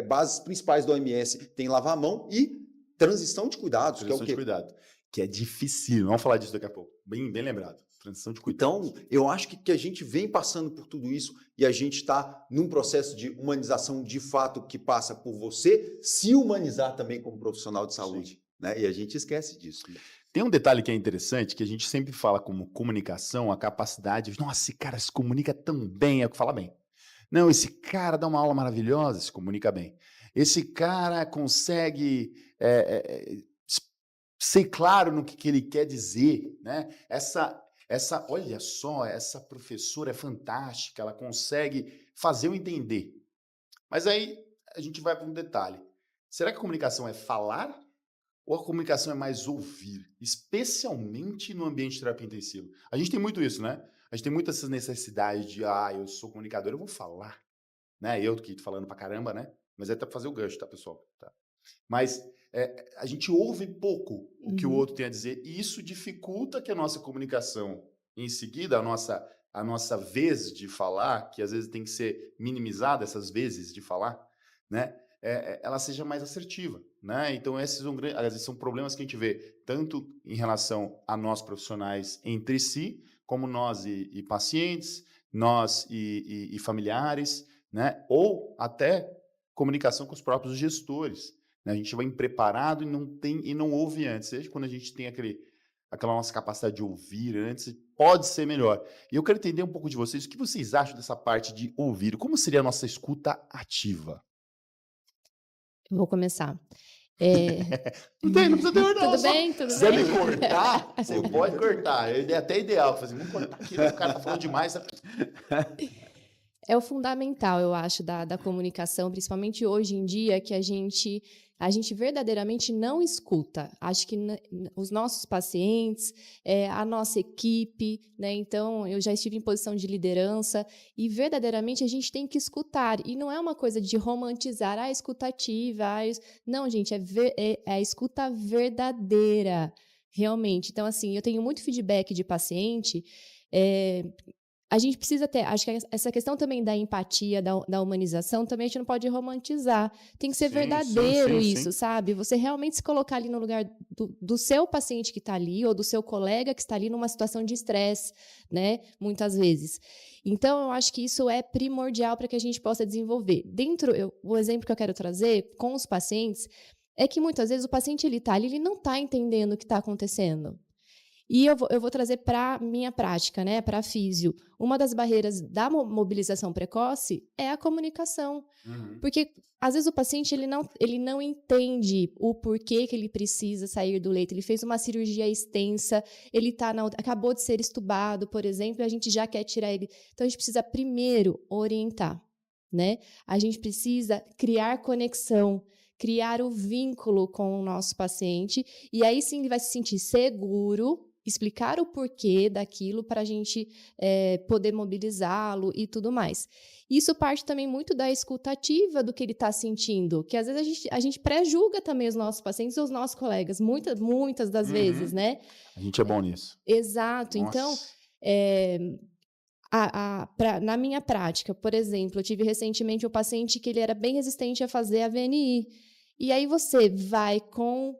bases principais do OMS, tem lavar a mão e transição de cuidados, que é o quê? De cuidado, que é difícil. Vamos falar disso daqui a pouco. Bem lembrado. Transição de cuidados. Então, eu acho que a gente vem passando por tudo isso e a gente está num processo de humanização de fato que passa por você se humanizar também como profissional de saúde. Sim. Né? E a gente esquece disso. Tem um detalhe que é interessante, que a gente sempre fala como comunicação, a capacidade de, nossa, esse cara se comunica tão bem, é o que fala bem. Não, esse cara dá uma aula maravilhosa, se comunica bem. Esse cara consegue ser claro no que ele quer dizer, né? Olha só, essa professora é fantástica, ela consegue fazer eu entender. Mas aí a gente vai para um detalhe. Será que a comunicação é falar? Ou a comunicação é mais ouvir, especialmente no ambiente de terapia intensiva? A gente tem muito isso, né? A gente tem muitas essas necessidades de, eu sou comunicador, eu vou falar. Né? Eu que tô falando pra caramba, né? Mas é pra fazer o gancho, tá, pessoal? Tá. Mas a gente ouve pouco o que o Uhum. outro tem a dizer, e isso dificulta que a nossa comunicação, em seguida, a nossa vez de falar, que às vezes tem que ser minimizada, essas vezes de falar, né? Ela seja mais assertiva, né? Então, às vezes são problemas que a gente vê, tanto em relação a nós profissionais entre si, como nós e pacientes, nós e familiares, né? Ou até comunicação com os próprios gestores, né? A gente vai impreparado e não ouve antes. Seja quando a gente tem aquela nossa capacidade de ouvir antes, pode ser melhor. E eu quero entender um pouco de vocês, o que vocês acham dessa parte de ouvir? Como seria a nossa escuta ativa? Eu vou começar. É, Não precisa ter ordem, tudo só bem? se Tudo quiser me bem? cortar, você pode cortar. É até ideal. Fazer, vamos cortar aqui, o cara tá falando demais. É o fundamental, eu acho, da comunicação, principalmente hoje em dia, que a gente verdadeiramente não escuta. Acho que os nossos pacientes, a nossa equipe, né? Então, eu já estive em posição de liderança e verdadeiramente a gente tem que escutar. E não é uma coisa de romantizar a escutativa. Não, gente, é a escuta verdadeira, realmente. Então, assim, eu tenho muito feedback de paciente. A gente precisa ter, acho que essa questão também da empatia, da humanização, também a gente não pode romantizar. Tem que ser verdadeiro isso, sabe? Você realmente se colocar ali no lugar do seu paciente que está ali, ou do seu colega que está ali numa situação de estresse, né? Muitas vezes. Então, eu acho que isso é primordial para que a gente possa desenvolver. O exemplo que eu quero trazer com os pacientes é que muitas vezes o paciente ele está ali, ele não está entendendo o que está acontecendo. E eu vou trazer para a minha prática, né, para a físio. Uma das barreiras da mobilização precoce é a comunicação. Uhum. Porque, às vezes, o paciente ele não entende o porquê que ele precisa sair do leito. Ele fez uma cirurgia extensa, ele acabou de ser estubado, por exemplo, e a gente já quer tirar ele. Então, a gente precisa primeiro orientar, né? A gente precisa criar conexão, criar o vínculo com o nosso paciente, e aí sim ele vai se sentir seguro, explicar o porquê daquilo para a gente poder mobilizá-lo e tudo mais. Isso parte também muito da escutativa do que ele está sentindo, que às vezes a gente pré-julga também os nossos pacientes e os nossos colegas, muitas das vezes, né? A gente é bom nisso. Exato. Nossa. Então, na minha prática, por exemplo, eu tive recentemente um paciente que ele era bem resistente a fazer a VNI. E aí você vai com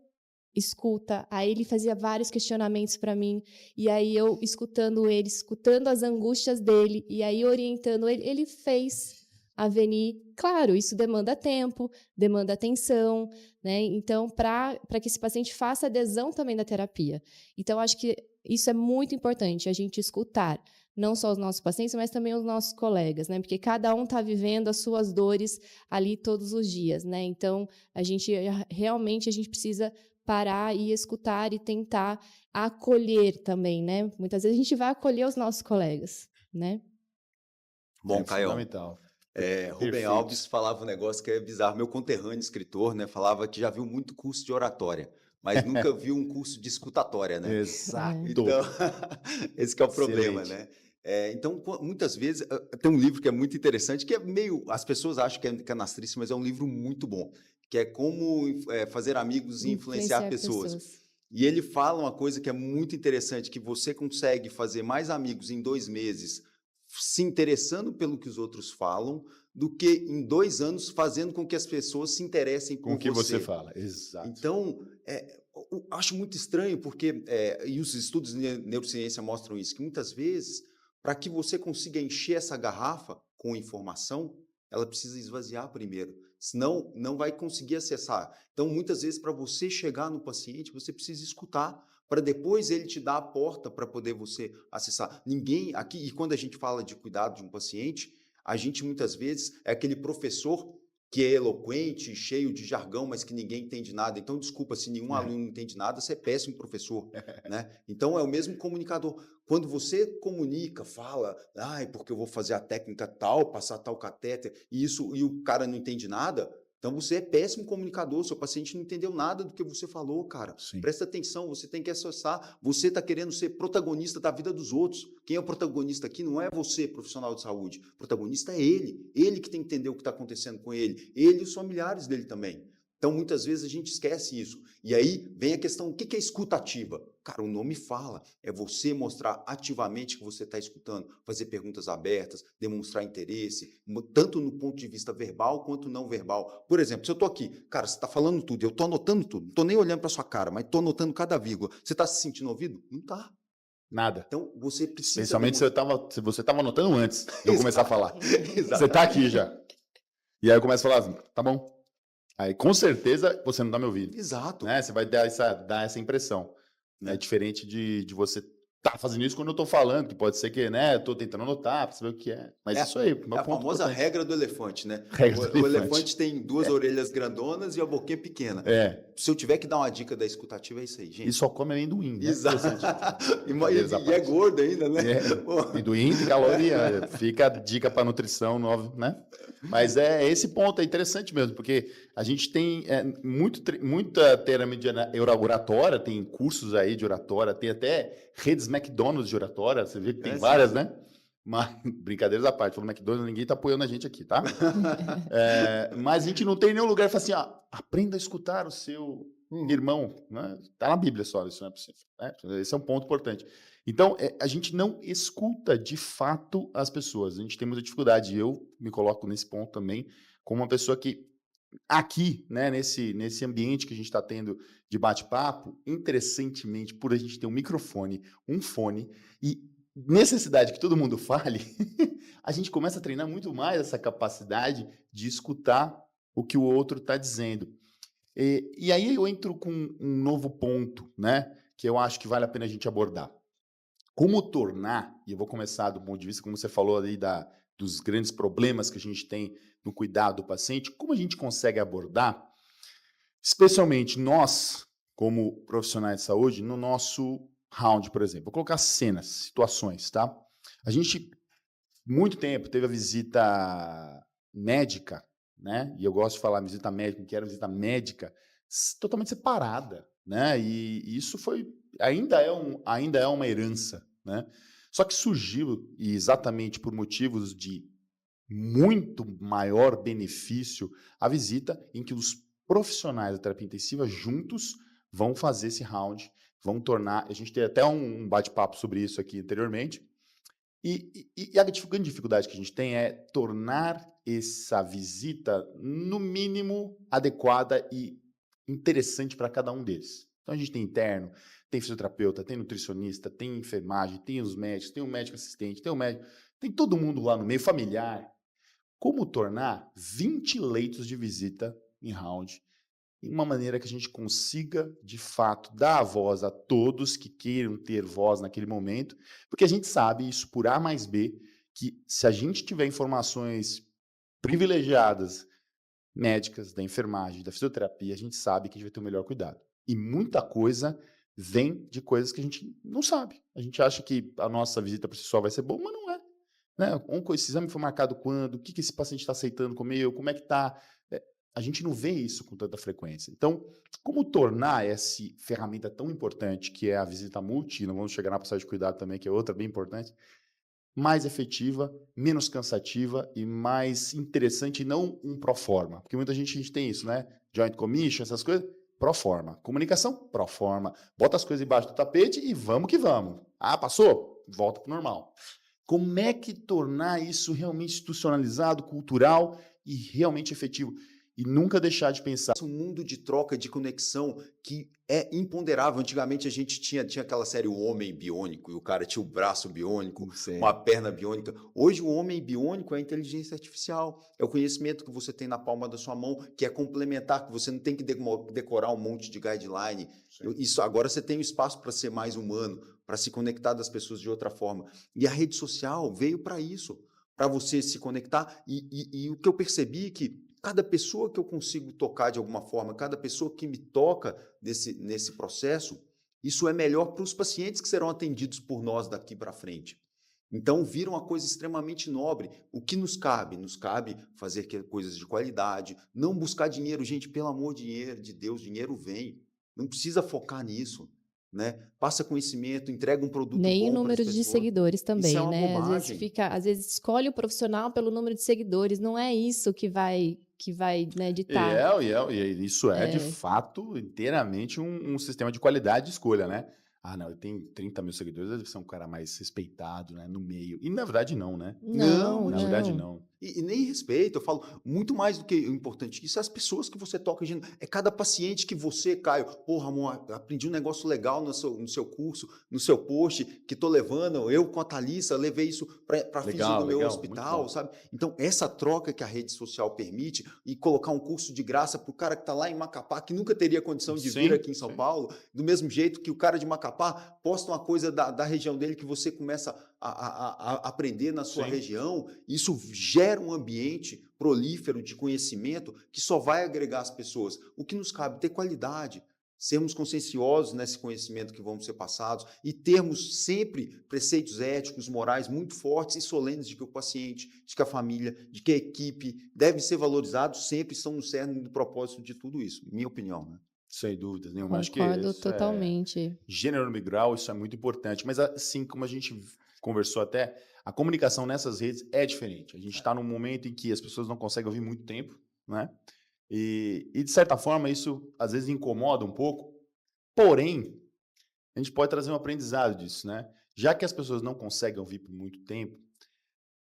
escuta, aí ele fazia vários questionamentos para mim, e aí eu escutando ele, escutando as angústias dele, e aí orientando ele, ele fez a VNI. Claro, isso demanda tempo, demanda atenção, né? Então, para que esse paciente faça adesão também da terapia. Então, acho que isso é muito importante, a gente escutar não só os nossos pacientes, mas também os nossos colegas, né? Porque cada um está vivendo as suas dores ali todos os dias, né? Então, a gente precisa parar e escutar e tentar acolher também, né? Muitas vezes a gente vai acolher os nossos colegas, né? Bom, Caio, fundamental. Rubem Perfeito. Alves falava um negócio que é bizarro. Meu conterrâneo escritor, né, falava que já viu muito curso de oratória, mas nunca viu um curso de escutatória, né? Exato. Então, esse que é o problema, Excelente. né? Então, muitas vezes, tem um livro que é muito interessante, que é meio... As pessoas acham que é canastrice, mas é um livro muito bom, que é Como Fazer Amigos e Influenciar Pessoas. E ele fala uma coisa que é muito interessante, que você consegue fazer mais amigos em 2 meses se interessando pelo que os outros falam, do que em 2 anos fazendo com que as pessoas se interessem por Com o que você. você fala, exato. Então, eu acho muito estranho, porque, e os estudos de neurociência mostram isso, que muitas vezes, para que você consiga encher essa garrafa com informação, ela precisa esvaziar primeiro, senão não vai conseguir acessar. Então, muitas vezes, para você chegar no paciente, você precisa escutar, para depois ele te dar a porta para poder você acessar. Ninguém aqui, e quando a gente fala de cuidado de um paciente, a gente muitas vezes é aquele professor que é eloquente, cheio de jargão, mas que ninguém entende nada. Então, desculpa, se nenhum aluno entende nada, você é péssimo professor, né? Então, é o mesmo comunicador. Quando você comunica, fala, porque eu vou fazer a técnica tal, passar tal catéter, e o cara não entende nada, então você é péssimo comunicador, seu paciente não entendeu nada do que você falou, cara. Sim. Presta atenção, você tem que acessar, você está querendo ser protagonista da vida dos outros. Quem é o protagonista aqui não é você, profissional de saúde. O protagonista é ele que tem que entender o que está acontecendo com ele e os familiares dele também. Então, muitas vezes a gente esquece isso. E aí vem a questão, o que é escuta ativa? Cara, o nome fala, é você mostrar ativamente que você está escutando, fazer perguntas abertas, demonstrar interesse, tanto no ponto de vista verbal quanto não verbal. Por exemplo, se eu estou aqui, cara, você está falando tudo, eu estou anotando tudo, não estou nem olhando para sua cara, mas estou anotando cada vírgula. Você está se sentindo ouvido? Não está. Nada. Então, você precisa... Principalmente se você estava anotando antes de eu começar a falar. Exato. Você está aqui já. E aí eu começo a falar assim, tá bom. Aí com certeza você não está me ouvindo. Exato. Né? Você vai dar essa impressão. É diferente de você tá fazendo isso quando eu tô falando, que pode ser que, né, eu tô tentando anotar pra saber o que é. Mas isso aí, é a famosa regra do elefante, né? O elefante tem 2 orelhas grandonas e a boquinha pequena. Se eu tiver que dar uma dica da escutativa, é isso aí, gente. E só come amendoim, né? Exato. E é gordo ainda, né? Amendoim tem caloria. Fica a dica para nutrição nova, né? Mas esse ponto é interessante mesmo, porque a gente tem muita terapia de oratória, tem cursos aí de oratória, tem até redes McDonald's de oratória, você vê que tem várias, né? Mas, brincadeiras à parte, falando McDonald's, ninguém tá apoiando a gente aqui, tá? Mas a gente não tem nenhum lugar que fala assim, aprenda a escutar o seu irmão, né? Tá na Bíblia só, isso não é possível. Né? Esse é um ponto importante. Então, a gente não escuta de fato as pessoas. A gente tem muita dificuldade. Eu me coloco nesse ponto também, como uma pessoa que, aqui, né, nesse ambiente que a gente está tendo de bate-papo, interessantemente, por a gente ter um microfone, um fone e necessidade que todo mundo fale, a gente começa a treinar muito mais essa capacidade de escutar o que o outro está dizendo. E aí eu entro com um novo ponto, né, que eu acho que vale a pena a gente abordar. Como tornar, e eu vou começar do ponto de vista, como você falou ali, dos grandes problemas que a gente tem no cuidado do paciente, como a gente consegue abordar, especialmente nós, como profissionais de saúde, no nosso round, por exemplo. Vou colocar cenas, situações, tá? A gente, muito tempo, teve a visita médica, né? E eu gosto de falar visita médica, que era visita médica, totalmente separada, né? E isso ainda é uma herança, né? Só que surgiu, e exatamente por motivos de muito maior benefício, a visita em que os profissionais da terapia intensiva juntos vão fazer esse round, vão tornar... A gente tem até um bate-papo sobre isso aqui anteriormente. E a grande dificuldade que a gente tem é tornar essa visita, no mínimo, adequada e interessante para cada um deles. Então, a gente tem interno, tem fisioterapeuta, tem nutricionista, tem enfermagem, tem os médicos, tem o médico assistente, tem o médico, tem todo mundo lá no meio, familiar. Como tornar 20 leitos de visita em round de uma maneira que a gente consiga, de fato, dar a voz a todos que queiram ter voz naquele momento, porque a gente sabe, isso por A mais B, que se a gente tiver informações privilegiadas, médicas, da enfermagem, da fisioterapia, a gente sabe que a gente vai ter o melhor cuidado. E muita coisa vem de coisas que a gente não sabe. A gente acha que a nossa visita por si só vai ser boa, mas não é. Né? Esse exame foi marcado quando? O que esse paciente está aceitando comer? Como é que está? A gente não vê isso com tanta frequência. Então, como tornar essa ferramenta tão importante, que é a visita multi, não vamos chegar na passagem de cuidado também, que é outra bem importante, mais efetiva, menos cansativa e mais interessante, e não um pro forma. Porque muita gente tem isso, né? Joint commission, essas coisas, pro forma. Comunicação, pro forma. Bota as coisas embaixo do tapete e vamos que vamos. Ah, passou? Volta pro normal. Como é que tornar isso realmente institucionalizado, cultural e realmente efetivo? E nunca deixar de pensar. Um mundo de troca, de conexão que é imponderável. Antigamente a gente tinha aquela série O Homem Biônico, e o cara tinha o braço biônico, uma perna biônica. Hoje o homem biônico é a inteligência artificial, é o conhecimento que você tem na palma da sua mão, que é complementar, que você não tem que decorar um monte de guideline. Isso, agora você tem o espaço para ser mais humano, para se conectar das pessoas de outra forma. E a rede social veio para isso, para você se conectar. E o que eu percebi é que cada pessoa que eu consigo tocar de alguma forma, cada pessoa que me toca nesse processo, isso é melhor para os pacientes que serão atendidos por nós daqui para frente. Então, vira uma coisa extremamente nobre. O que nos cabe? Nos cabe fazer coisas de qualidade, não buscar dinheiro. Gente, pelo amor de Deus, dinheiro vem. Não precisa focar nisso. Né? Passa conhecimento, entrega um produto nem bom o número de seguidores também, isso é uma né? bobagem. Às vezes escolhe o profissional pelo número de seguidores, não é isso que vai que vai, né, ditar. E isso é, de fato, inteiramente um sistema de qualidade de escolha, né? Ah, não, ele tem 30 mil seguidores, deve ser um cara mais respeitado, né, no meio. E na verdade não, né? Não, Na verdade não. não. E nem respeito, eu falo, muito mais do que o importante, isso é as pessoas que você toca, é cada paciente que você, Caio, pô, Ramon, aprendi um negócio legal no seu curso, no seu post, que tô levando, eu com a Thalissa, levei isso para fingir no meu Legal, muito hospital, bom. sabe? Então, essa troca que a rede social permite, e colocar um curso de graça pro cara que tá lá em Macapá, que nunca teria condição de vir Sim, aqui em São sim. Paulo, do mesmo jeito que o cara de Macapá posta uma coisa da região dele que você começa a aprender na sua Sim. região, isso gera um ambiente prolífero de conhecimento que só vai agregar as pessoas. O que nos cabe? Ter qualidade, sermos conscienciosos nesse conhecimento que vamos ser passados e termos sempre preceitos éticos, morais muito fortes e solenes de que o paciente, de que a família, de que a equipe devem ser valorizados, sempre estão no cerne do propósito de tudo isso, minha opinião, né? Sem dúvidas nenhuma. Acho que Concordo isso é totalmente. gênero no grau, isso é muito importante. Mas assim como a gente conversou até, a comunicação nessas redes é diferente. A gente está num momento em que as pessoas não conseguem ouvir muito tempo, né? E de certa forma isso às vezes incomoda um pouco. Porém, a gente pode trazer um aprendizado disso, né? Já que as pessoas não conseguem ouvir por muito tempo,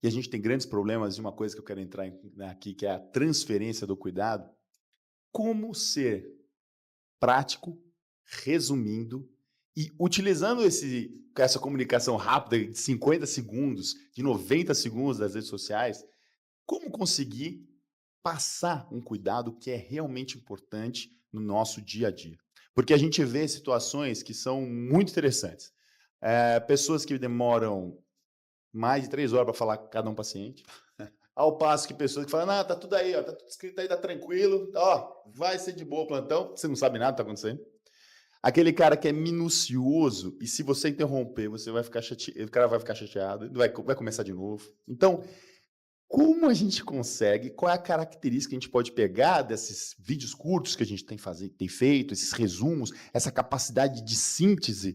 e a gente tem grandes problemas, e uma coisa que eu quero entrar aqui, que é a transferência do cuidado, como ser prático, resumindo e utilizando essa comunicação rápida de 50 segundos, de 90 segundos das redes sociais, como conseguir passar um cuidado que é realmente importante no nosso dia a dia. Porque a gente vê situações que são muito interessantes. Pessoas que demoram mais de 3 horas para falar com cada um paciente, ao passo que pessoas que falam, tá tudo aí, ó, tá tudo escrito aí, tá tranquilo, ó, vai ser de boa o plantão, você não sabe nada que tá acontecendo. Aquele cara que é minucioso e se você interromper, você vai ficar chateado, o cara vai ficar chateado, vai começar de novo. Então, como a gente consegue, qual é a característica que a gente pode pegar desses vídeos curtos que a gente tem feito, esses resumos, essa capacidade de síntese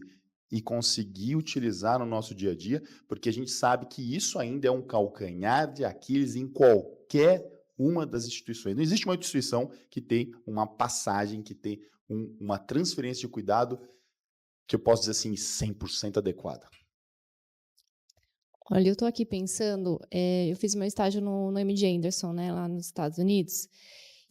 e conseguir utilizar no nosso dia a dia, porque a gente sabe que isso ainda é um calcanhar de Aquiles em qualquer uma das instituições. Não existe uma instituição que tem uma passagem, que tem uma transferência de cuidado que eu posso dizer assim, 100% adequada. Olha, eu tô aqui pensando, eu fiz meu estágio no MD Anderson, né, lá nos Estados Unidos,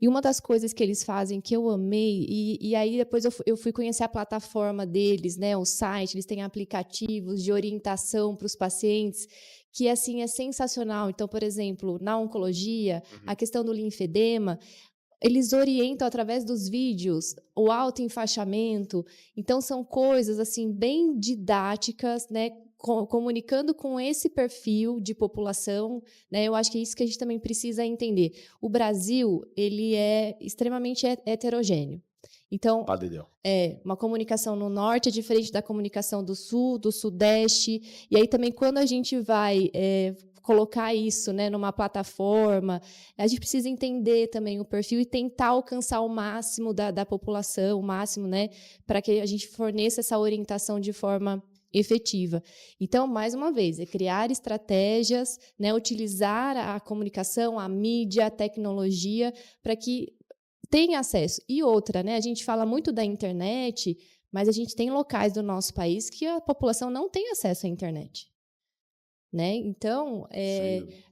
e uma das coisas que eles fazem que eu amei, e aí depois eu fui conhecer a plataforma deles, né, o site, eles têm aplicativos de orientação para os pacientes, que assim é sensacional. Então, por exemplo, na oncologia, a questão do linfedema, eles orientam através dos vídeos o autoenfaixamento. Então, são coisas assim bem didáticas, né? Comunicando com esse perfil de população, né? Eu acho que é isso que a gente também precisa entender. O Brasil, ele é extremamente heterogêneo. Então, uma comunicação no norte é diferente da comunicação do sul, do sudeste. E aí também, quando a gente vai colocar isso, né, numa plataforma, a gente precisa entender também o perfil e tentar alcançar o máximo da população, o máximo, né, para que a gente forneça essa orientação de forma efetiva. Então, mais uma vez, é criar estratégias, né, utilizar a comunicação, a mídia, a tecnologia, para que tenha acesso. E outra, né, a gente fala muito da internet, mas a gente tem locais do nosso país que a população não tem acesso à internet. Né? Então,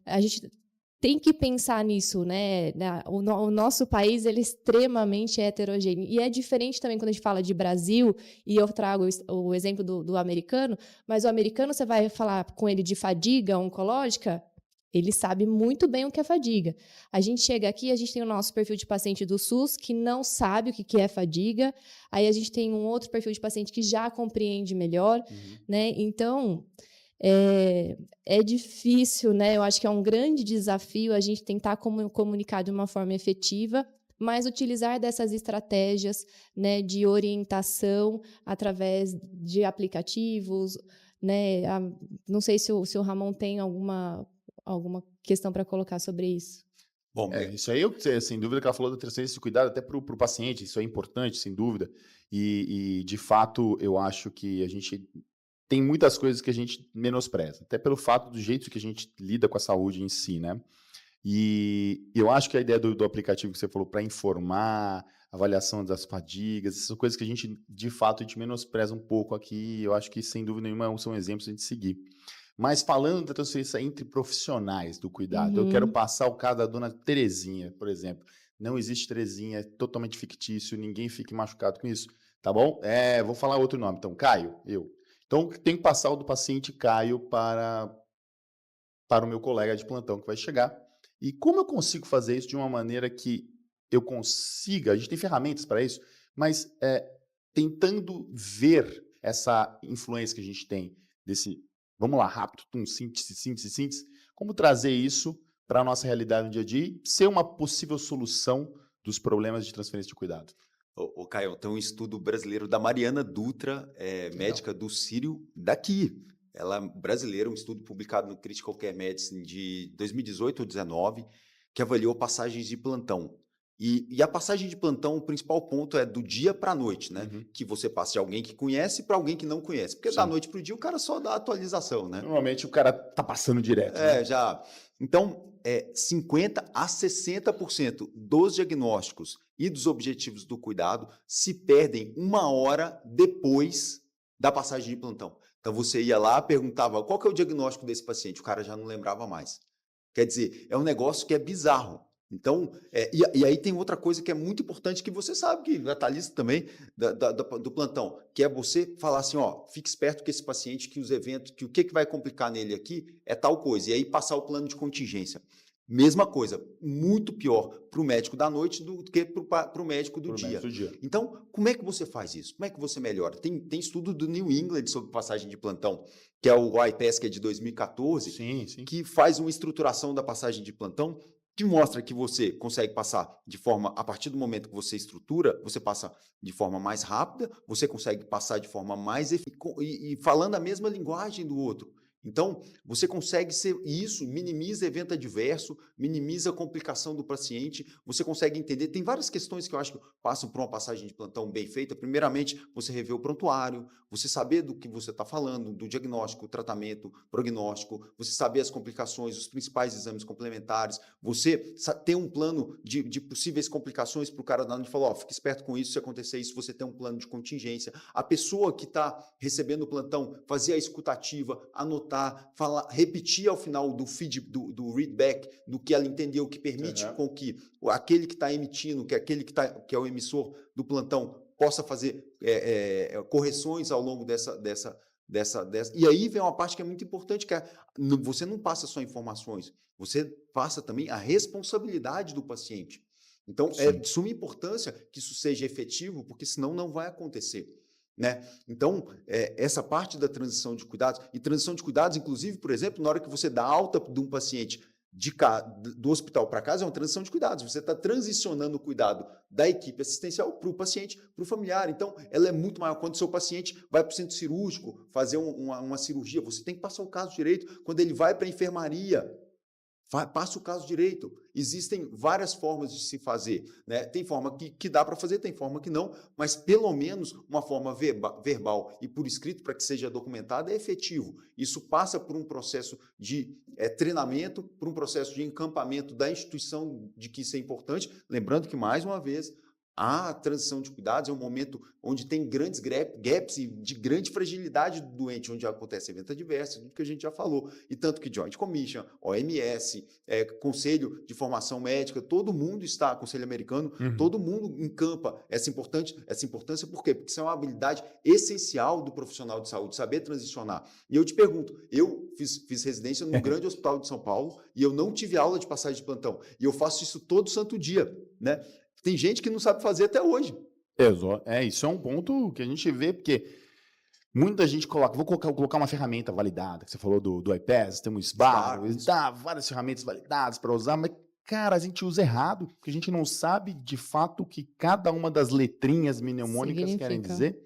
a gente tem que pensar nisso, né? O nosso país ele é extremamente heterogêneo. E é diferente também quando a gente fala de Brasil, e eu trago o exemplo do americano, mas o americano, você vai falar com ele de fadiga oncológica, ele sabe muito bem o que é fadiga. A gente chega aqui, a gente tem o nosso perfil de paciente do SUS, que não sabe o que é fadiga, aí a gente tem um outro perfil de paciente que já compreende melhor, né? Então, é difícil, né? Eu acho que é um grande desafio a gente tentar comunicar de uma forma efetiva, mas utilizar dessas estratégias, né, de orientação através de aplicativos, né? Não sei se o Ramon tem alguma questão para colocar sobre isso. Bom, isso aí, sem dúvida, que ela falou da transferência de cuidado até para o paciente, isso é importante, sem dúvida. E, de fato, eu acho que a gente tem muitas coisas que a gente menospreza, até pelo fato do jeito que a gente lida com a saúde em si, né? E eu acho que a ideia do aplicativo que você falou para informar, avaliação das fadigas, essas coisas que a gente, de fato, a gente menospreza um pouco aqui, eu acho que, sem dúvida nenhuma, são exemplos a gente seguir. Mas falando da transferência entre profissionais do cuidado, eu quero Uhum. passar o caso da dona Terezinha, por exemplo. Não existe Terezinha, é totalmente fictício, ninguém fique machucado com isso, tá bom? Vou falar outro nome, então, Caio, eu. Então, tem que passar o do paciente Caio para o meu colega de plantão que vai chegar. E como eu consigo fazer isso de uma maneira que eu consiga, a gente tem ferramentas para isso, mas tentando ver essa influência que a gente tem desse, vamos lá, rápido, síntese, como trazer isso para a nossa realidade no dia a dia e ser uma possível solução dos problemas de transferência de cuidado. Ô, Caio, tem um estudo brasileiro da Mariana Dutra, Legal. médica do Sírio, daqui. Ela é brasileira, um estudo publicado no Critical Care Medicine de 2018 ou 2019, que avaliou passagens de plantão. E a passagem de plantão, o principal ponto é do dia para a noite, né? Uhum. Que você passa de alguém que conhece para alguém que não conhece. Porque da Sim. noite para o dia o cara só dá atualização, né? Normalmente o cara tá passando direto, né? Já. Então, 50% a 60% dos diagnósticos e dos objetivos do cuidado se perdem 1 hora depois da passagem de plantão. Então, você ia lá, perguntava qual que é o diagnóstico desse paciente, o cara já não lembrava mais. Quer dizer, é um negócio que é bizarro. Então, e aí tem outra coisa que é muito importante, que você sabe, que a Thalissa também, do plantão, que é você falar assim, ó, fique esperto com esse paciente, que os eventos, que o que vai complicar nele aqui é tal coisa, e aí passar o plano de contingência. Mesma coisa, muito pior para o médico da noite do que para o médico do dia. Então, como é que você faz isso? Como é que você melhora? Tem estudo do New England sobre passagem de plantão, que é o IPASS, que é de 2014, Sim. que faz uma estruturação da passagem de plantão, que mostra que você consegue passar de forma, a partir do momento que você estrutura, você passa de forma mais rápida, você consegue passar de forma mais eficaz e falando a mesma linguagem do outro. Então, você consegue ser isso, minimiza evento adverso, minimiza a complicação do paciente, você consegue entender. Tem várias questões que eu acho que passam por uma passagem de plantão bem feita. Primeiramente, você rever o prontuário, você saber do que você está falando, do diagnóstico, tratamento, prognóstico, você saber as complicações, os principais exames complementares, você ter um plano de possíveis complicações para o cara dar onde falou, fique esperto com isso, se acontecer isso, você tem um plano de contingência. A pessoa que está recebendo o plantão, fazer a escutativa, anotar, falar, repetir ao final do feed, do readback, do que ela entendeu, que permite com que aquele que está emitindo, que é o emissor do plantão, possa fazer correções ao longo dessa. E aí vem uma parte que é muito importante, que você não passa só informações, você passa também a responsabilidade do paciente. Então, é de suma importância que isso seja efetivo, porque senão não vai acontecer. Né? Então, essa parte da transição de cuidados, e transição de cuidados, inclusive, por exemplo, na hora que você dá alta de um paciente do hospital para casa, é uma transição de cuidados. Você está transicionando o cuidado da equipe assistencial para o paciente, para o familiar. Então, ela é muito maior. Quando o seu paciente vai para o centro cirúrgico fazer uma cirurgia, você tem que passar o caso direito. Quando ele vai para a enfermaria, passa o caso direito. Existem várias formas de se fazer, né? Tem forma que dá para fazer, tem forma que não, mas pelo menos uma forma verbal e por escrito, para que seja documentada, é efetivo. Isso passa por um processo de treinamento, por um processo de encampamento da instituição de que isso é importante. Lembrando que, mais uma vez, a transição de cuidados é um momento onde tem grandes gaps e de grande fragilidade do doente, onde acontece evento adverso, tudo que a gente já falou. E tanto que Joint Commission, OMS, Conselho de Formação Médica, todo mundo está, Conselho Americano, todo mundo encampa essa importância. Por quê? Porque isso é uma habilidade essencial do profissional de saúde, saber transicionar. E eu te pergunto, eu fiz residência no grande hospital de São Paulo e eu não tive aula de passagem de plantão. E eu faço isso todo santo dia, né? Tem gente que não sabe fazer até hoje. Isso é um ponto que a gente vê, porque muita gente vou colocar uma ferramenta validada, que você falou do iPads, tem um Sparrow, dá várias ferramentas validadas para usar, mas, cara, a gente usa errado, porque a gente não sabe, de fato, o que cada uma das letrinhas mnemônicas querem dizer.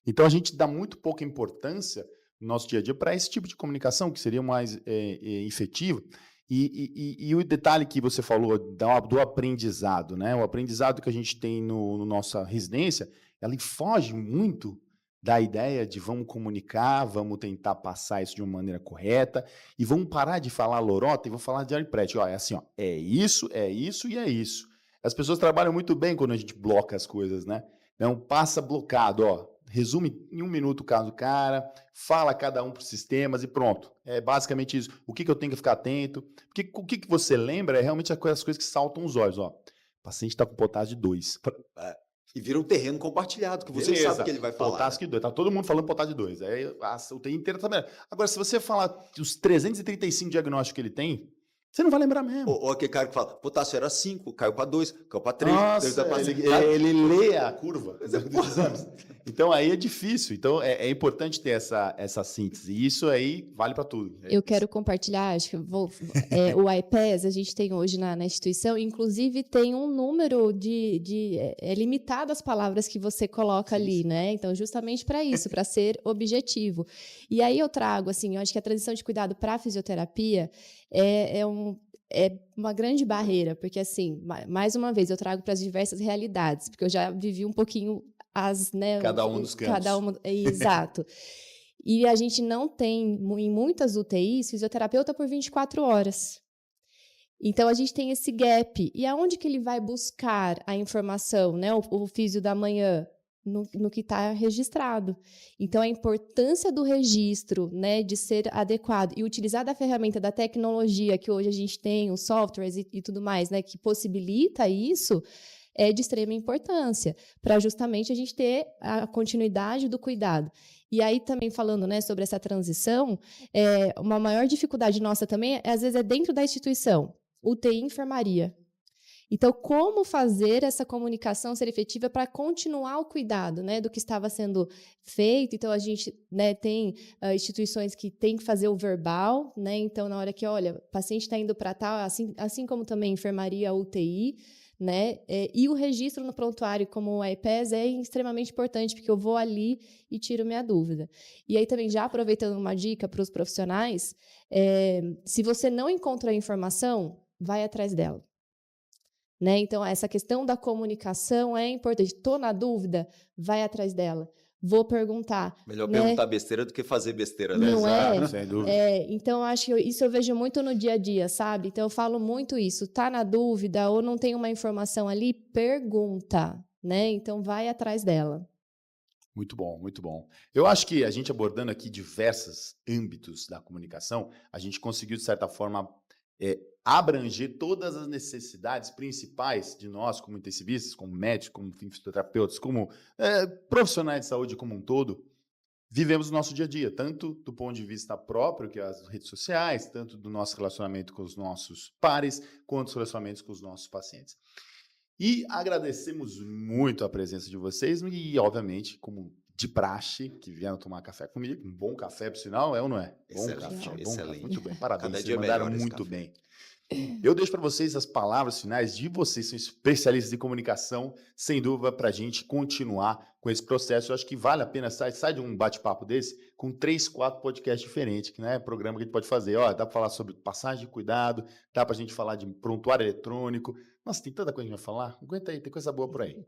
Então, a gente dá muito pouca importância no nosso dia a dia para esse tipo de comunicação, que seria mais efetivo. E o detalhe que você falou do aprendizado, né? O aprendizado que a gente tem no nossa residência, ela foge muito da ideia de vamos comunicar, vamos tentar passar isso de uma maneira correta e vamos parar de falar lorota e vou falar de ariprético. Ó, é assim, ó, é isso e é isso. As pessoas trabalham muito bem quando a gente bloca as coisas, né? Então, passa blocado, ó. Resume em 1 minuto o caso do cara, fala cada um para os sistemas e pronto. É basicamente isso. O que eu tenho que ficar atento? Porque o que você lembra é realmente as coisas que saltam os olhos, ó. O paciente está com potássio de 2. E vira um terreno compartilhado, que você sabe que ele vai falar. Potássio de 2. Tá todo mundo falando potássio de 2. Aí a UTI inteira tá vendo. Agora, se você falar os 335 diagnósticos que ele tem, você não vai lembrar mesmo. Ou aquele cara que fala, potássio era 5, caiu para 2, caiu para 3. Nossa, ele lê a curva dos exames. Então, aí é difícil. Então, é importante ter essa síntese. E isso aí vale para tudo. Eu quero compartilhar, acho que o iPass a gente tem hoje na instituição, inclusive tem um número é limitado as palavras que você coloca ali, né? Então, justamente para isso, para ser objetivo. E aí eu trago, assim, eu acho que a transição de cuidado para a fisioterapia é uma grande barreira, porque, assim, mais uma vez, eu trago para as diversas realidades, porque eu já vivi um pouquinho né, cada um dos cantos. Exato. E a gente não tem, em muitas UTIs, fisioterapeuta por 24 horas. Então, a gente tem esse gap. E aonde que ele vai buscar a informação, né? O físio da manhã? No que está registrado. Então, a importância do registro, né, de ser adequado e utilizar da ferramenta da tecnologia que hoje a gente tem, os softwares e tudo mais, né, que possibilita isso, é de extrema importância, para justamente a gente ter a continuidade do cuidado. E aí, também falando, né, sobre essa transição, uma maior dificuldade nossa também, às vezes, é dentro da instituição, UTI e enfermaria. Então, como fazer essa comunicação ser efetiva para continuar o cuidado, né, do que estava sendo feito? Então, a gente, né, tem instituições que têm que fazer o verbal, né? Então, na hora que, olha, o paciente está indo para tal, assim como também enfermaria, UTI, né? E o registro no prontuário, como o iPass, é extremamente importante, porque eu vou ali e tiro minha dúvida. E aí, também, já aproveitando uma dica para os profissionais, se você não encontra a informação, vai atrás dela. Né? Então, essa questão da comunicação é importante. Estou na dúvida? Vai atrás dela. Vou perguntar. Melhor, né? Perguntar besteira do que fazer besteira, né? Não é? Sem dúvida. Então, acho que isso eu vejo muito no dia a dia, sabe? Então, eu falo muito isso. Está na dúvida ou não tem uma informação ali? Pergunta. Né? Então, vai atrás dela. Muito bom, muito bom. Eu acho que a gente abordando aqui diversos âmbitos da comunicação, a gente conseguiu, de certa forma, abranger todas as necessidades principais de nós, como intensivistas, como médicos, como fisioterapeutas, como profissionais de saúde como um todo, vivemos o nosso dia a dia, tanto do ponto de vista próprio, que é as redes sociais, tanto do nosso relacionamento com os nossos pares, quanto dos relacionamentos com os nossos pacientes. E agradecemos muito a presença de vocês e, obviamente, como de praxe, que vieram tomar café comigo, um bom café, por sinal, é ou não é? Excelente, bom café, excelente. Muito bem, parabéns, Cada vocês dia mandaram melhor muito bem. Eu deixo para vocês as palavras finais de vocês, são especialistas em comunicação, sem dúvida, para a gente continuar com esse processo. Eu acho que vale a pena, sai de um bate-papo desse com 3, 4 podcasts diferentes, que é programa que a gente pode fazer. Ó, dá para falar sobre passagem de cuidado, dá para a gente falar de prontuário eletrônico. Nossa, tem tanta coisa que a gente vai falar. Aguenta aí, tem coisa boa por aí.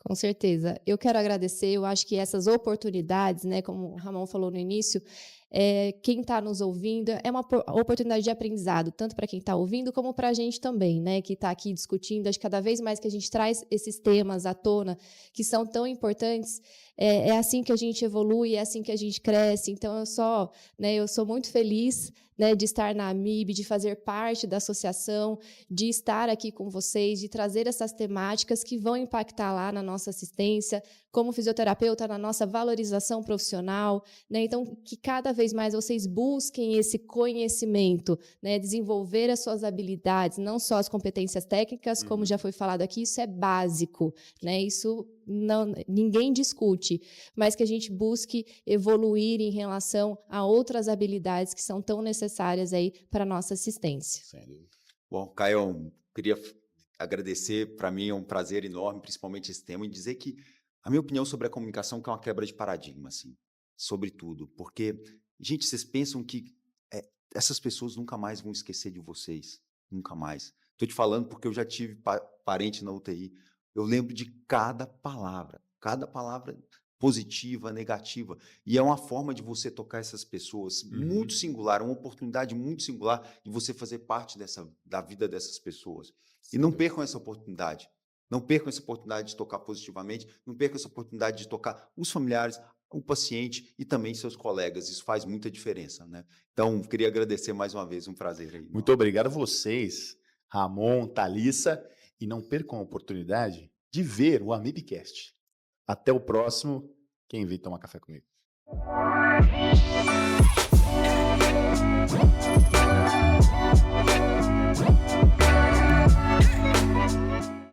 Com certeza. Eu quero agradecer, eu acho que essas oportunidades, né, como o Ramon falou no início, quem está nos ouvindo, é uma oportunidade de aprendizado, tanto para quem está ouvindo, como para a gente também, né, que está aqui discutindo. Acho que cada vez mais que a gente traz esses temas à tona, que são tão importantes, é assim que a gente evolui, é assim que a gente cresce. Então, eu sou muito feliz, né, de estar na AMIB, de fazer parte da associação, de estar aqui com vocês, de trazer essas temáticas que vão impactar lá na nossa assistência, como fisioterapeuta, na nossa valorização profissional, né? Então, que cada vez mais vocês busquem esse conhecimento, né? Desenvolver as suas habilidades, não só as competências técnicas, como já foi falado aqui, isso é básico, né? Isso ninguém discute, mas que a gente busque evoluir em relação a outras habilidades que são tão necessárias aí para a nossa assistência. Bom, Caio, queria agradecer, para mim é um prazer enorme, principalmente esse tema, e dizer que a minha opinião sobre a comunicação é uma quebra de paradigma, assim, sobre tudo, porque, gente, vocês pensam que essas pessoas nunca mais vão esquecer de vocês, nunca mais. Estou te falando porque eu já tive parente na UTI, eu lembro de cada palavra positiva, negativa. E é uma forma de você tocar essas pessoas muito singular, uma oportunidade muito singular de você fazer parte da vida dessas pessoas. E não percam essa oportunidade. Não percam essa oportunidade de tocar positivamente, não percam essa oportunidade de tocar os familiares, o paciente e também seus colegas. Isso faz muita diferença, né? Então, queria agradecer mais uma vez, um prazer aí. Muito obrigado a vocês, Ramon, Thalissa, e não percam a oportunidade de ver o Amibcast. Até o próximo. Quem vem tomar café comigo?